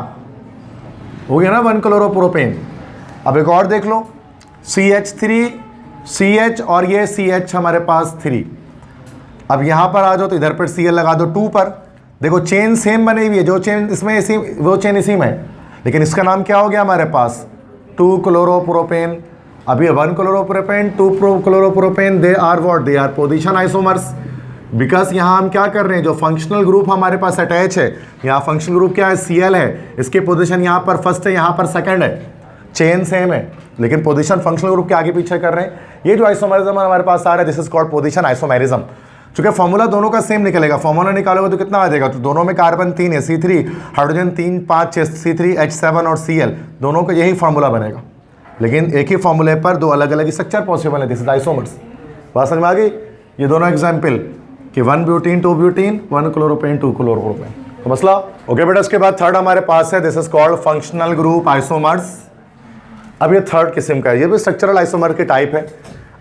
ना, 1 क्लोरोप्रोपेन। अब एक और देख लो, CH3 CH और ये CH हमारे पास 3। अब यहाँ पर आ जाओ तो इधर पर Cl लगा दो 2 पर। देखो चेन सेम बनी हुई है, जो चेन इसमें इसी वो चेन इसी में है, लेकिन इसका नाम क्या हो गया हमारे पास 2 क्लोरोप्रोपेन। अब ये 1 chloropropane 2 chloropropane, they are what, they are position isomers. Because यहाँ हम क्या कर रहे हैं, जो फंक्शनल ग्रुप हमारे पास अटैच है, यहाँ फंक्शनल ग्रुप क्या है, Cl है, इसकी पोजीशन यहाँ पर फर्स्ट है, यहाँ पर सेकंड है, चेन सेम है, लेकिन पोजीशन फंक्शनल ग्रुप के आगे पीछे कर रहे हैं। ये जो आइसोमेरिज्म हमारे पास आ रहा है, this is called position isomerism. चूंकि फॉर्मूला दोनों का सेम निकलेगा, फॉर्मूला निकालोगे तो कितना आ जाएगा, तो दोनों में कार्बन 3 है, C3, हाइड्रोजन 3 5 6 C3H7 और Cl, दोनों का यही फॉर्मूला बनेगा, लेकिन एक ही फॉर्मूले पर 2 अलग अलग स्ट्रक्चर पॉसिबल है, दिस इज आइसोमर्स। बात समझ में आ गई? ये दोनों एग्जाम्पल कि 1 ब्यूटीन 2 ब्यूटीन, 1 क्लोरोपेन 2 क्लोरोप्रोपेन, तो मसला ओके बेटा। इसके बाद थर्ड हमारे पास है, this is called functional group isomers. अब ये थर्ड किस्म का है, ये भी स्ट्रक्चरल आइसोमर के टाइप है।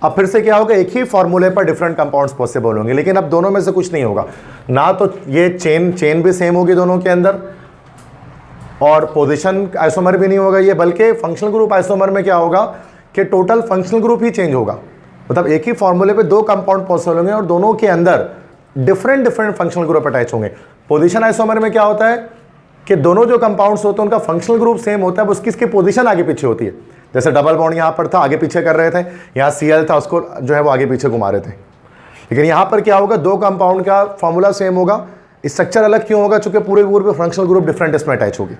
अब फिर से क्या होगा, एक ही फॉर्मूले पर डिफरेंट कंपाउंड्स पॉसिबल होंगे, लेकिन अब दोनों में से कुछ नहीं होगा ना, तो ये चेन भी सेम होगी दोनों के अंदर, और पोजीशन आइसोमर भी नहीं होगा ये, बल्कि फंक्शनल ग्रुप आइसोमर में क्या होगा कि टोटल फंक्शनल ग्रुप ही चेंज होगा। मतलब एक ही फॉर्मूले पे 2 कंपाउंड पॉसिबल होंगे और दोनों के अंदर डिफरेंट फंक्शनल ग्रुप अटैच होंगे। पोजीशन आइसोमर में क्या होता है कि दोनों जो कंपाउंड्स होते हैं उनका फंक्शनल ग्रुप सेम होता है, उसकी इसकी पोजीशन आगे पीछे होती है। जैसे डबल बॉन्ड यहाँ पर था, आगे पीछे कर रहे थे, यहाँ Cl था, उसको जो है वो आगे पीछे घुमा रहे थे। लेकिन यहाँ पर क्या होगा, 2 कंपाउंड का फॉर्मूला सेम होगा, स्ट्रक्चर अलग क्यों होगा? चूंकि पूरे पूरे फंक्शनल ग्रुप डिफरेंट इसमें अटैच होगी।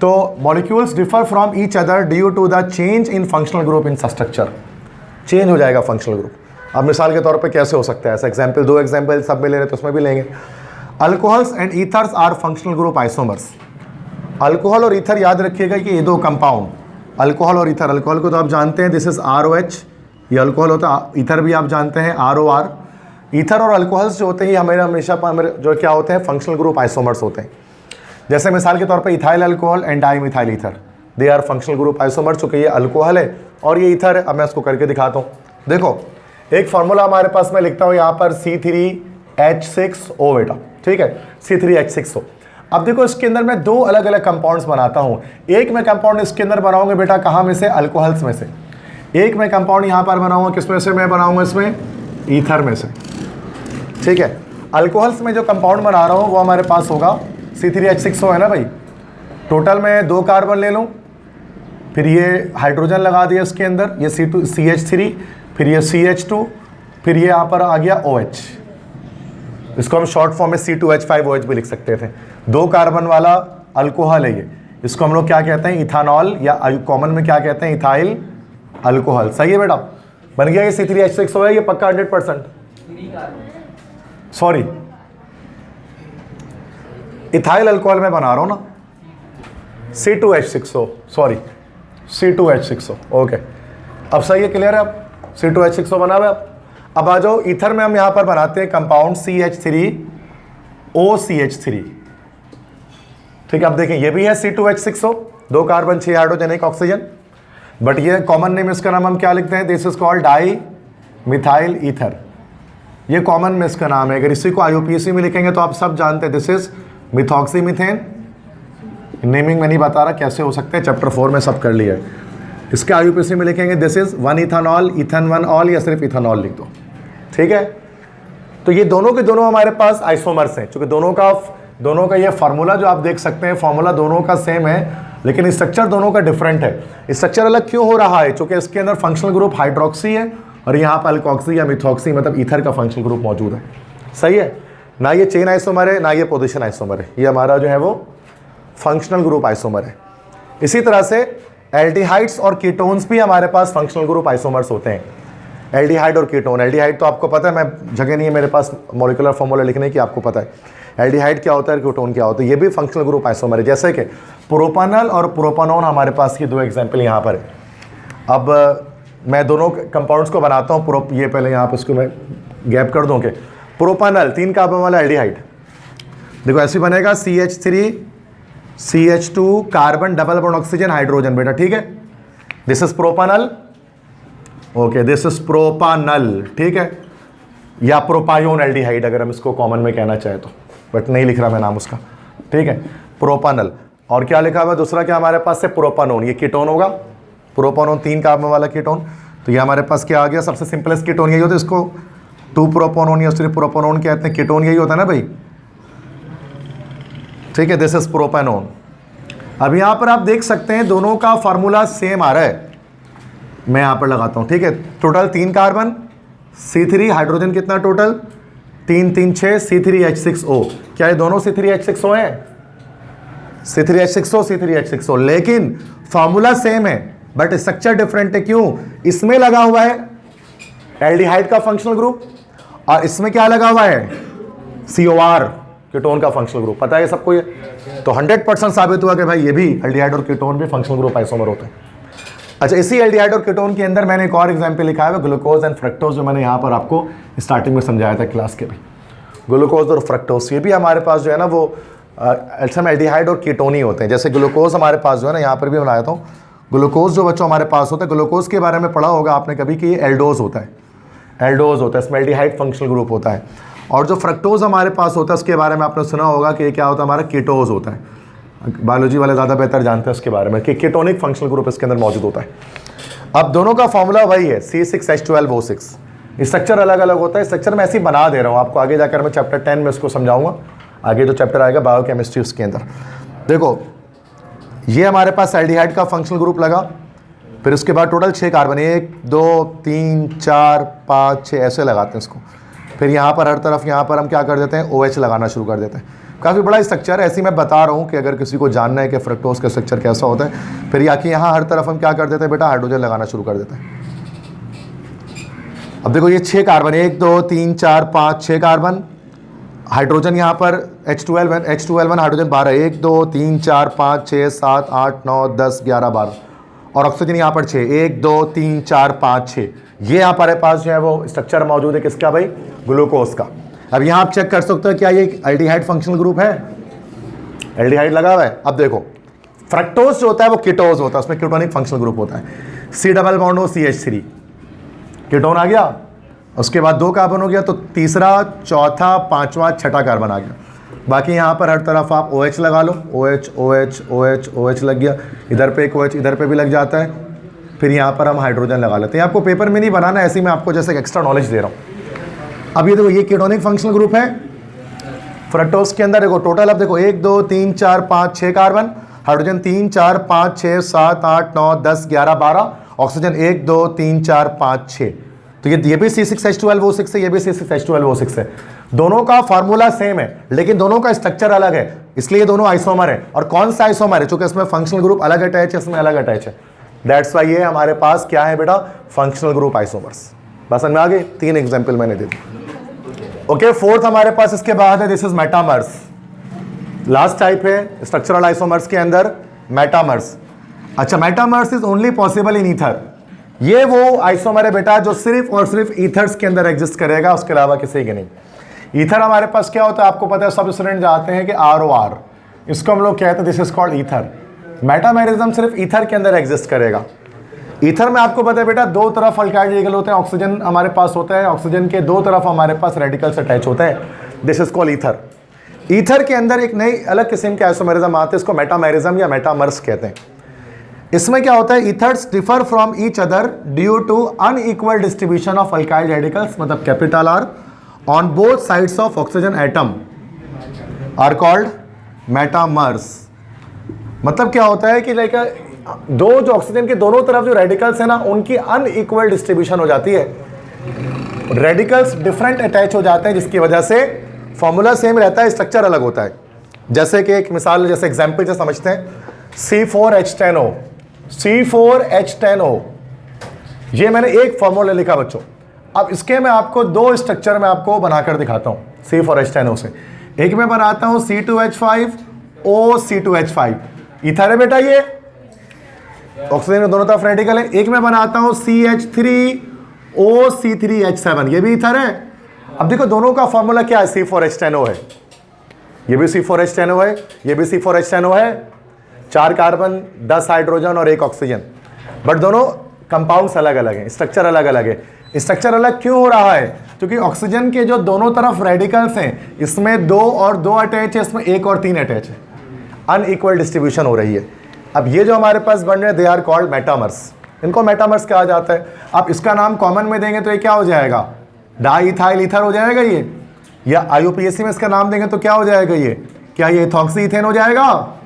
तो molecules differ from each other due to the change in functional group in structure. Change हो जाएगा फंक्शनल ग्रुप। अब मिसाल के तौर पे कैसे हो सकता है ऐसा एग्जांपल, 2 एग्जांपल सब में ले रहे तो उसमें भी लेंगे। Alcohols and ethers are functional group isomers. Alcohol और ईथर याद रखिएगा कि ये 2 कंपाउंड, अल्कोहल और ईथर। अल्कोहल को तो आप जानते हैं, दिस इज ROH, ये अल्कोहल होता है। ईथर भी आप जानते हैं, ROR। ईथर और अल्कोहल्स जो होते हैं ये हमेशा जो क्या होते हैं, फंक्शनल ग्रुप आइसोमर्स होते हैं। जैसे मिसाल के तौर पे ethyl alcohol and dimethyl ether, they are functional group isomers. चूंकि ये अल्कोहल है और ये ईथर है। अब मैं इसको करके दिखाता हूँ। देखो एक फार्मूला हमारे पास मैं लिखता हूँ यहाँ पर C3H6O बेटा, ठीक है, C3H6O। अब देखो इसके अंदर मैं 2 अलग अलग कंपाउंड्स बनाता हूँ। एक मैं कंपाउंड इसके अंदर बनाऊंगा बेटा कहाँ में से, अल्कोहल्स में से। एक मैं कंपाउंड यहाँ पर बनाऊंगा किस में से, मैं बनाऊंगा इसमें ईथर में से, ठीक है। अल्कोहल्स में जो कंपाउंड बना रहा हूँ वो हमारे पास होगा C3H6O है ना भाई। टोटल मैं 2 कार्बन ले लूँ, फिर ये हाइड्रोजन लगा दिया इसके अंदर, ये CH3, फिर ये CH2, फिर ये यहाँ पर आ गया OH। इसको हम शॉर्ट फॉर्म में C2H5OH भी लिख सकते थे। 2 कार्बन वाला अल्कोहल है ये, इसको हम लोग क्या कहते हैं, इथानॉल, या कॉमन में क्या कहते हैं, इथाइल अल्कोहल। सही है बेटा, बन गया ये C3H6O है, ये पक्का 100%। सॉरी, इथाइल अल्कोहल में बना रहा हूं ना, C2H6O, सॉरी C2H6O। ओके, अब सही है, क्लियर है। अब C2H6O बना हुआ है। अब आ जाओ ईथर में हम यहां पर बनाते हैं कंपाउंड CH3OCH3, ठीक है। अब देखें ये भी है C2H6O, 2 carbon 6 hydrogen 1 oxygen, but ये कॉमन नेम इसका नाम हम क्या लिखते हैं, this is called di methyl ether. ये कॉमन में इसका नाम है। अगर इसी को IUPAC में लिखेंगे तो आप सब जानते हैं, दिस इज मिथॉक्सीमीथेन। नेमिंग में नहीं बता रहा कैसे हो सकते हैं, चैप्टर 4 में सब कर लिया है। इसके IUPAC में लिखेंगे this is 1 ethanol, Ethan 1 all, या सिर्फ इथानॉल लिख दो, ठीक है। तो ये दोनों के दोनों हमारे पास आइसोमर्स हैं। चूंकि दोनों का ये फार्मूला जो आप देख सकते हैं, फार्मूला दोनों का सेम है, लेकिन स्ट्रक्चर दोनों का डिफरेंट है। स्ट्रक्चर अलग क्यों हो रहा है? चूंकि इसके अंदर फंक्शनल ग्रुप हाइड्रोक्सी है और यहाँ पर अल्कोक्सी या मिथॉक्सी मतलब ईथर का फंक्शनल ग्रुप मौजूद है। सही है ना, ये चेन आइसोमर है ना ये पोजीशन आइसोमर है, ये हमारा जो है वो फंक्शनल ग्रुप आइसोमर है। इसी तरह से एल्डिहाइड्स और कीटोन्स भी हमारे पास फंक्शनल ग्रुप आइसोमर्स होते हैं। एल्डिहाइड और कीटोन, एल्डिहाइड तो आपको पता है, मैं जगह नहीं है मेरे पास मॉलिक्यूलर फॉर्मूला लिखने की, आपको पता है एल्डिहाइड क्या होता है, कीटोन क्या होता है। ये भी फंक्शनल ग्रुप आइसोमर है। जैसे कि प्रोपानल और प्रोपानोन हमारे पास की 2 एग्जाम्पल यहाँ पर है। अब मैं दोनों कंपाउंड्स को बनाता हूँ। ये पहले यहाँ पर इसको मैं गैप कर दूँ कि प्रोपानल 3 कार्बन वाला एल्डिहाइड, देखो ऐसे बनेगा CH3CH2 carbon double bond oxygen hydrogen बेटा, ठीक है। This is प्रोपानल, okay, this is प्रोपानल, ठीक है, या प्रोपायोन एल्डिहाइड अगर हम इसको कॉमन में कहना चाहे तो, बट नहीं लिख रहा मैं नाम उसका, ठीक है, प्रोपानल। और क्या लिखा हुआ दूसरा, क्या हमारे पास से प्रोपानोन, ये कीटोन होगा। प्रोपानोन 3 कार्बन वाला कीटोन, तो ये हमारे पास क्या आ गया, सबसे सिंपलेस्ट कीटोन यही होता है। इसको 2 प्रोपानोन या 3 प्रोपानोन कहते हैं, कीटोन यही होता है ना भाई, ठीक है। This is propanone. अब यहाँ पर आप देख सकते हैं दोनों का फार्मूला सेम आ रहा है, मैं यहाँ पर लगाता हूँ, ठीक है। टोटल 3 कार्बन, C3 हाइड्रोजन कितना टोटल, 3 3 6 C3H6O। क्या ये दोनों C3H6O हैं? C3H6O, लेकिन फार्मूला सेम है बट स्ट्रक्चर डिफरेंट है। क्यों? इसमें लगा हुआ है एल्डिहाइड का फंक्शनल ग्रुप और इसमें क्या लगा हुआ है, COR कीटोन का फंक्शनल ग्रुप। पता है सबको ये? तो 100% साबित हुआ कि भाई ये भी एल्डिहाइड और कीटोन भी फंक्शनल ग्रुप आइसोमर होते हैं। अच्छा, इसी एल्डिहाइड और कीटोन के अंदर मैंने एक और एग्जांपल लिखा है, ग्लूकोज एंड फ्रक्टोज, जो मैंने यहाँ पर आपको स्टार्टिंग में समझाया था क्लास के भी। ग्लूकोज और फ्रक्टोज ये भी हमारे पास जो है ना वो एल्डिहाइड और कीटोन ही होते हैं। जैसे ग्लूकोज हमारे पास जो है ना, यहाँ पर भी बनाया था, ग्लूकोज जो बच्चों हमारे पास होता है, ग्लूकोज के बारे में पढ़ा होगा आपने कभी कि एल्डोज होता है, एल्डोज होता है, इसमें एल्डिहाइड फंक्शनल ग्रुप होता है। और जो फ्रक्टोज हमारे पास होता है उसके बारे में आपने सुना होगा कि ये क्या होता है, हमारा कीटोज होता है। बायोलॉजी वाले ज़्यादा बेहतर जानते हैं उसके बारे में कि कीटोनिक फंक्शनल ग्रुप इसके अंदर मौजूद होता है। अब दोनों का फॉर्मूला वही है, C6H12O6। स्ट्रक्चर अलग अलग होता है, स्ट्रक्चर मैं ऐसे ही बना दे रहा हूँ आपको, आगे जाकर मैं चैप्टर 10 में इसको समझाऊंगा। आगे जो चैप्टर आएगा बायोकेमिस्ट्री, उसके अंदर देखो ये हमारे पास एल्डिहाइड का फंक्शनल ग्रुप लगा, फिर उसके बाद टोटल 6 कार्बन, 1 2 3 4 5 6 ऐसे लगाते हैं इसको। फिर यहाँ पर हर तरफ यहाँ पर हम क्या कर देते हैं, OH लगाना शुरू कर देते हैं। काफ़ी बड़ा स्ट्रक्चर है, ऐसे ही मैं बता रहा हूँ कि अगर किसी को जानना है कि फ्रक्टोज का स्ट्रक्चर कैसा होता है। फिर यहाँ हर तरफ हम क्या कर देते हैं बेटा, हाइड्रोजन लगाना शुरू कर देते हैं। अब देखो ये 6 कार्बन, 1 2 3 4 5 6 कार्बन, हाइड्रोजन यहाँ पर H2L1 हाइड्रोजन 12, 1 2 3 4 5 6 7 8 9 10 11 12, और ऑक्सीजन यहाँ पर 6, 1 2 3 4 5 6। ये यहाँ पर पास जो है वो स्ट्रक्चर मौजूद है किसका भाई, ग्लूकोज का। अब यहाँ आप चेक कर सकते हो क्या ये एल्डिहाइड फंक्शनल ग्रुप है, एल्डिहाइड लगा हुआ है। अब देखो फ्रक्टोज जो होता है वो कीटोज होता है, उसमें कीटोनिक फंक्शनल ग्रुप होता है। C डबल बॉन्ड हो CH3, कीटोन आ गया, उसके बाद 2 कार्बन हो गया, तो तीसरा चौथा पांचवा छठा कार्बन आ गया। बाकी यहाँ पर हर तरफ आप OH लगा लो, OH OH OH OH लग गया, इधर पे एक OH इधर पे भी लग जाता है। फिर यहाँ पर हम हाइड्रोजन लगा लेते हैं। आपको पेपर में नहीं बनाना, ऐसे ही मैं आपको जैसे एक्स्ट्रा नॉलेज दे रहा हूँ। अब ये देखो ये कीटोनिक फंक्शनल ग्रुप है फ्रक्टोज के अंदर। देखो टोटल अब देखो 1 2 3 4 5 6 कार्बन, हाइड्रोजन 3 4 5 6 7 8 9 10 11 12, ऑक्सीजन 1 2 3 4 5 6। तो ये भी C6H12O6 है, ये भी C6H12O6 है। दोनों का फार्मूला सेम है लेकिन दोनों का स्ट्रक्चर अलग है, इसलिए दोनों आइसोमर है। और कौन सा आइसोमर है, चूंकि इसमें फंक्शनल ग्रुप अलग अटैच है, इसमें अलग अटैच है, दैट्स वाई ये हमारे पास क्या है बेटा, फंक्शनल ग्रुप आइसोमर्स। बस समझ में आ गई, 3 एग्जाम्पल मैंने दे दी। ओके, फोर्थ हमारे पास इसके बाद है, this is metamers. Last type है स्ट्रक्चरल आइसोमर्स के अंदर मेटामर्स। अच्छा, metamers is only possible in ether. ये वो आइसोमर है बेटा जो सिर्फ और सिर्फ ईथर्स के अंदर एग्जिस्ट करेगा, उसके अलावा किसी के नहीं। ईथर हमारे पास क्या होता है आपको पता है, सब स्टूडेंट जानते हैं कि ROR, इसको हम लोग कहते हैं this is called ether. Metamerism सिर्फ ईथर के अंदर एग्जिस्ट करेगा। ईथर में आपको पता है बेटा 2 तरफ अल्काइल रेडिकल होते हैं, ऑक्सीजन हमारे पास होता है, ऑक्सीजन के 2 तरफ हमारे पास रेडिकल्स अटैच होते हैं, this is called ether. Ether के अंदर एक नई अलग किस्म के आइसोमेरिज्म आते हैं, इसको मेटामेरिज्म या मेटामर्स कहते हैं। इसमें क्या होता है, ethers differ from each other due to unequal distribution of alkyl radicals, मतलब capital R on both sides of oxygen atom are called metamers. मतलब क्या होता है कि लाइक दो जो ऑक्सीजन के दोनों तरफ जो रेडिकल्स है ना, उनकी अनइक्वल डिस्ट्रीब्यूशन हो जाती है, रेडिकल्स डिफरेंट अटैच हो जाते हैं, जिसकी वजह से फॉर्मूला सेम रहता है, स्ट्रक्चर अलग होता है। जैसे कि एक मिसाल, जैसे एग्जांपल से समझते हैं, C4H10O, C4H10O, ये मैंने एक फॉर्मूला लिखा बच्चों। अब इसके मैं आपको 2 स्ट्रक्चर में आपको बनाकर दिखाता हूँ C4H10O से। एक मैं बनाता हूँ C2H5O, ईथर है बेटा, ये ऑक्सीजन में दोनों तरफ रेडिकल है। एक मैं बनाता हूँ CH3O, ये भी ईथर है। अब देखो दोनों का फॉर्मूला क्या है, C4H10O है, ये भी C4H10O है, ये भी C4H10O है, 4 कार्बन 10 हाइड्रोजन और 1 ऑक्सीजन, बट दोनों कंपाउंड्स अलग अलग हैं, स्ट्रक्चर अलग अलग है। स्ट्रक्चर अलग क्यों हो रहा है, क्योंकि ऑक्सीजन के जो दोनों तरफ रेडिकल्स हैं, इसमें 2 और 2 अटैच है, इसमें 1 और 3 अटैच है, अनइक्वल डिस्ट्रीब्यूशन हो रही है। अब ये जो हमारे पास बन रहे हैं, दे आर कॉल्ड मेटामर्स, इनको मेटामर्स कहा जाता है। अब इसका नाम कॉमन में देंगे तो ये क्या हो जाएगा, डाईइथाइल ईथर हो जाएगा ये, या IUPAC में इसका नाम देंगे तो क्या हो जाएगा ये, क्या ये इथॉक्सी इथेन हो जाएगा।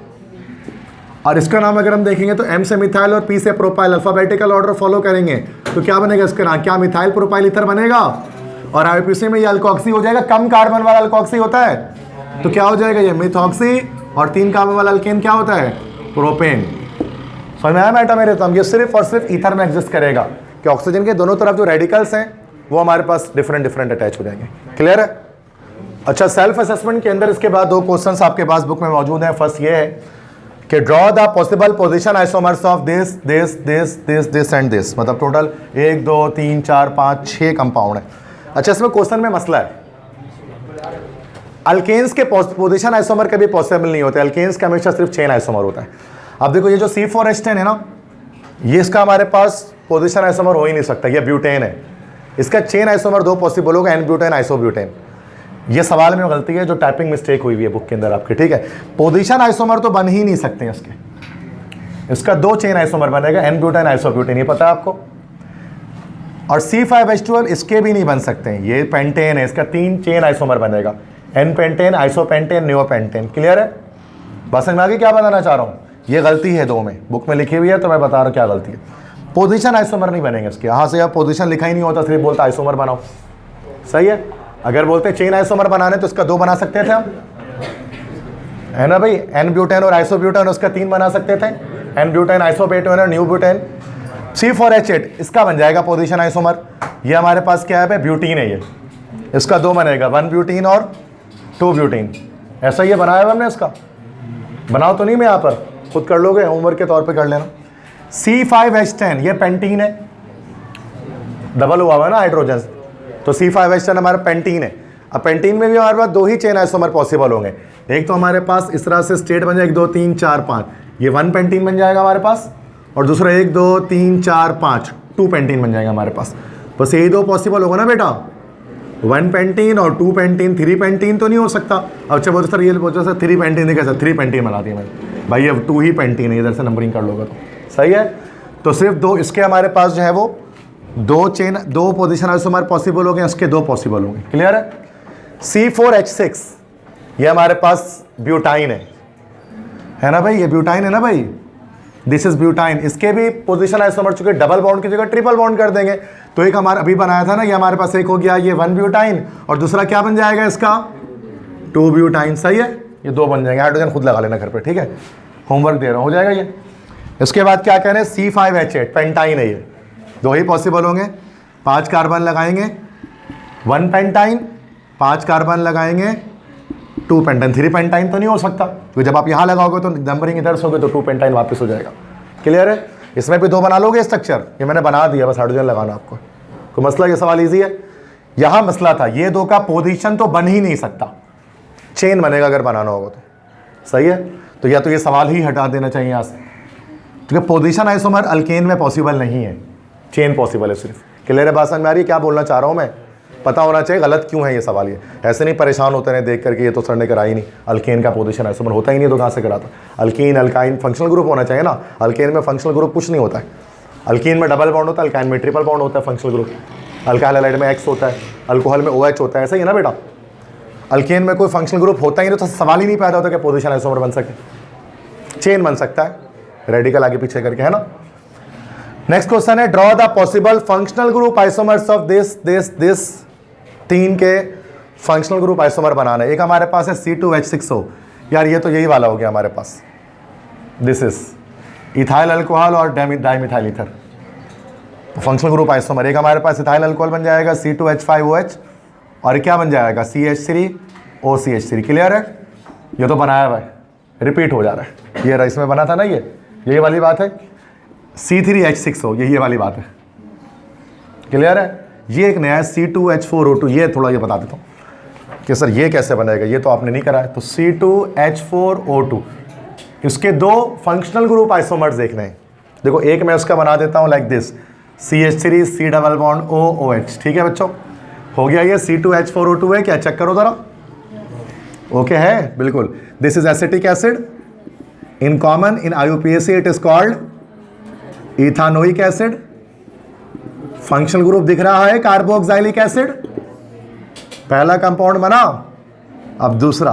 और इसका नाम अगर हम देखेंगे तो M से मिथाइल और P से प्रोपाइल, अल्फाबेटिकल ऑर्डर फॉलो करेंगे तो क्या बनेगा इसका नाम, क्या मिथाइल प्रोपाइल ईथर बनेगा। और IUPAC में ये अल्कोक्सी हो जाएगा, कम कार्बन वाला अल्कोक्सी होता है, तो क्या हो जाएगा ये मिथॉक्सी, और 3 कार्बन वाला अल्केन क्या होता है, प्रोपेन। समझ में आया मेटामेरिज्म, ये सिर्फ और सिर्फ ईथर में एग्जिस्ट करेगा कि ऑक्सीजन के दोनों तरफ जो रेडिकल्स हैं वो हमारे पास डिफरेंट अटैच हो जाएंगे। क्लियर है। अच्छा, सेल्फ असेसमेंट के अंदर इसके बाद 2 क्वेश्चंस आपके पास बुक में मौजूद हैं। फर्स्ट ये है कि draw the possible position isomers of this and this, मतलब टोटल 1 2 3 4 5 6 कंपाउंड है। अच्छा, इसमें क्वेश्चन में मसला है, अल्केन्स के पोजीशन आइसोमर कभी पॉसिबल नहीं होते, अल्केन्स का हमेशा सिर्फ चेन आइसोमर होता है। अब देखो ये जो C4H10 है ना, ये इसका हमारे पास पोजीशन आइसोमर हो ही नहीं सकता, ये ब्यूटेन है, इसका चेन आइसोमर 2 पॉसिबल होगा, एन ब्यूटेन आइसोब्यूटेन। ये सवाल में गलती है, जो टाइपिंग मिस्टेक हुई हुई है बुक के अंदर आपके, ठीक है। पोजीशन आइसोमर तो बन ही नहीं सकते हैं इसके, इसका 2 चेन आइसोमर बनेगा, एन ब्यूटेन आइसोब्यूटेन, ये पता है आपको। और C5H12 इसके भी नहीं बन सकते हैं, ये पेंटेन है, इसका 3 चेन आइसोमर बनेगा, n pentane, isopentane, neopentane. Clear है, बस समझ में आ गई क्या बताना चाह रहा हूँ। ये गलती है 2 में, बुक में लिखी हुई है तो मैं बता रहा हूँ क्या गलती है। पोजीशन आइसोमर नहीं बनेंगे इसके, यहाँ से अब पोजीशन लिखा ही नहीं होता, सिर्फ बोलता आइसोमर बनाओ, सही है। अगर बोलते चेन आइसोमर बनाने तो इसका 2 बना सकते थे हम, है ना भाई। एन ब्यूटेन और आइसोब्यूटेन उसका 3 बना सकते थे, एन ब्यूटेन आइसोब्यूटेन और न्यू ब्यूटेन। C4H8 इसका बन जाएगा पोजीशन आइसोमर। ये हमारे पास क्या है, ब्यूटीन है ये, इसका 2 बनेगा, 1 ब्यूटीन और 2 ब्यूटीन। ऐसा ये बनाया हुआ हमने, इसका बनाओ तो नहीं, मैं यहाँ पर खुद कर लोगे, होमवर्क के तौर पे कर लेना। C5H10 ये पेंटीन है, डबल हुआ हुआ ना हाइड्रोजन, तो C5H10 हमारा पेंटीन है। अब पेंटीन में भी हमारे पास 2 ही चेन आइसोमर पॉसिबल होंगे। एक तो हमारे पास इस तरह से स्टेट बन जाए 1 2 3 4 5, ये 1 पेंटीन बन जाएगा हमारे पास, और दूसरा 1 2 3 4 5 2 पेंटीन बन जाएगा हमारे पास। बस यही 2 पॉसिबल होगा ना बेटा, 1 पेंटीन और 2 पेंटीन। 3 पेंटीन तो नहीं हो सकता। अब अच्छा बोलते सर, ये बोलते सर 3 पेंटीन देखा सर, 3 पेंटीन बना दिया मैंने, भाई अब 2 ही पेंटीन है, इधर से नंबरिंग कर लोगे तो सही है। तो सिर्फ 2 इसके हमारे पास जो है वो 2 पोजिशन आइसोमर पॉसिबल हो गए, इसके 2 पॉसिबल होंगे। क्लियर है। C4H6 ये हमारे पास ब्यूटाइन है ना भाई, ये ब्यूटाइन है ना भाई, दिस इज ब्यूटाइन। इसके भी पोजीशन आइसोमर चुके डबल बॉन्ड की जगह ट्रिपल बॉन्ड कर देंगे। तो एक हमारा अभी बनाया था ना, ये हमारे पास एक हो गया ये 1 ब्यूटाइन, और दूसरा क्या बन जाएगा इसका 2 ब्यूटाइन। सही है, ये 2 बन जाएंगे। हाइड्रोजन खुद लगा लेना घर पे, ठीक है, होमवर्क दे रहा हूँ, हो जाएगा ये। इसके बाद क्या कह रहे हैं, C5H8 पेंटाइन है, ये 2 ही पॉसिबल होंगे। 5 कार्बन लगाएंगे 1 पेंटाइन, 5 कार्बन लगाएंगे 2 पेंटाइन। 3 पेंटाइन तो नहीं हो सकता, क्योंकि जब आप यहाँ लगाओगे तो नंबरिंग इधर से होगे तो 2 पेंटाइन वापस हो जाएगा। क्लियर है। इसमें भी 2 बना लोगे स्ट्रक्चर, ये मैंने बना दिया, बस हाइड्रोजन लगाना आपको। कोई मसला, ये सवाल इजी है। यहाँ मसला था, ये 2 का पोजीशन तो बन ही नहीं सकता, चेन बनेगा अगर बनाना होगा तो। सही है, तो या तो ये सवाल ही हटा देना चाहिए यहाँ से, क्योंकि पोजीशन आइसोमर अल्केन में पॉसिबल नहीं है, चेन पॉसिबल है सिर्फ। क्लियर है, बात समझ में आ रही है क्या बोलना चाह रहा हूँ मैं। पता होना चाहिए गलत क्यों है ये सवाल, ये ऐसे नहीं परेशान होते रहे देख करके ये तो सर ने करा ही नहीं, अल्केन का पोजीशन आइसोमर होता ही नहीं तो कहाँ से कराता। अल्कीन अल्काइन फंक्शनल ग्रुप होना चाहिए ना, अल्केन में फंक्शनल ग्रुप कुछ नहीं होता है। अल्कीन में डबल बॉन्ड होता है, अल्काइन में ट्रिपल बॉन्ड होता है फंक्शनल ग्रुप। अल्काइल हैलाइड में X होता है, अल्कोहल में OH होता है, ऐसा ही है ना बेटा। अल्केन में कोई फंक्शनल ग्रुप होता ही नहीं तो सवाल ही नहीं पैदा होता कि पोजीशन आइसोमर बन सके। चेन बन सकता है रेडिकल आगे पीछे करके, है ना। नेक्स्ट क्वेश्चन है, draw the possible functional group isomers of this 3 के फंक्शनल ग्रुप आइसोमर बनाना है। एक हमारे पास है C2H6O, यार ये तो यही वाला हो गया हमारे पास, दिस इज इथाइल अल्कोहल और dimethyl ether, functional group isomer. एक हमारे पास इथाइल अल्कोहल बन जाएगा C2H5OH, और क्या बन जाएगा CH3OCH3। क्लियर है, ये तो बनाया हुआ है, रिपीट हो जा रहा है। ये इसमें बना था ना, ये वाली बात है, C3H6O, ये वाली बात है। क्लियर है। ये एक नया है C2H4O2, ये थोड़ा ये बता देता हूँ कि सर ये कैसे बनेगा, ये तो आपने नहीं करा है। तो C2H4O2, इसके 2 फंक्शनल ग्रुप आइसोमर्स देखने हैं। देखो एक मैं उसका बना देता हूँ like this, CH3 C double bond OOH। ठीक है बच्चों, हो गया ये C2H4O2 है क्या, चेक करो जरा। ओके है, बिल्कुल। This is acetic acid, in common in IUPAC it is called ethanoic acid. Functional group दिख रहा है कार्बोक्सिलिक एसिड, पहला कंपाउंड बना। अब दूसरा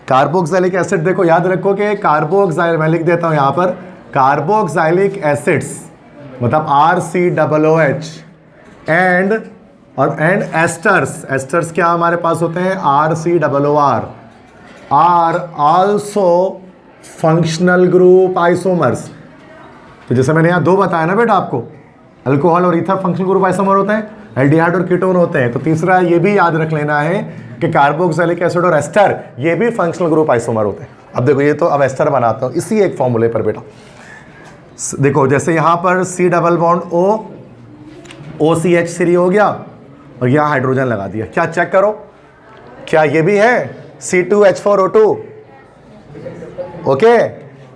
कार्बोक्सिलिक एसिड, देखो याद रखो कि कार्बोक्सिल, मैं लिख देता हूं यहां पर, कार्बोक्सिलिक एसिड्स मतलब RCOOH एंड एस्टर्स। एस्टर्स क्या हमारे पास होते हैं, RCOOR, are also functional group isomers. तो जैसे मैंने यहां 2 बताया ना बेटा आपको, अल्कोहल और ईथर फंक्शनल ग्रुप आइसोमर होते हैं, एल्डिहाइड और कीटोन होते हैं। तो तीसरा ये भी याद रख लेना है कि कार्बोक्सिलिक एसिड और एस्टर ये भी फंक्शनल ग्रुप आइसोमर होते हैं। अब देखो ये तो अब एस्टर बनाता हूँ इसी एक फॉर्मूले पर बेटा। देखो जैसे यहाँ पर C डबल बॉन्ड OCH3 हो गया और यहाँ हाइड्रोजन लगा दिया, क्या चेक करो, क्या ये भी है C2H4O2। ओके,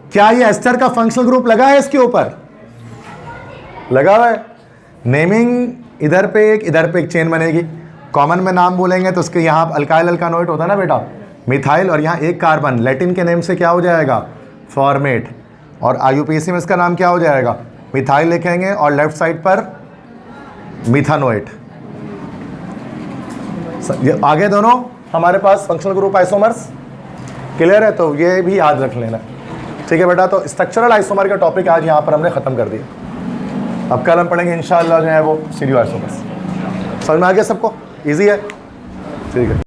क्या ये एस्टर का फंक्शनल ग्रुप लगा है, इसके ऊपर लगा हुआ है। नेमिंग इधर पे एक चेन बनेगी, कॉमन में नाम बोलेंगे तो उसके यहाँ अल्काइल अल्कानोइड होता है ना बेटा, मिथाइल, और यहाँ एक कार्बन लैटिन के नेम से क्या हो जाएगा, फॉर्मेट, और IUPAC में इसका नाम क्या हो जाएगा, मिथाइल लिखेंगे, और लेफ्ट साइड पर मिथानोएट। आगे दोनों हमारे पास फंक्शनल ग्रुप आइसोमर्स। क्लियर है, तो ये भी याद रख लेना। ठीक है बेटा, तो स्ट्रक्चरल आइसोमर का टॉपिक आज यहाँ पर हमने खत्म कर दिया। अब कल हम पढ़ेंगे इंशाअल्लाह जो है वो स्टीरियो आइसोमर्स। समझ में आ गया सबको, इजी है। ठीक है।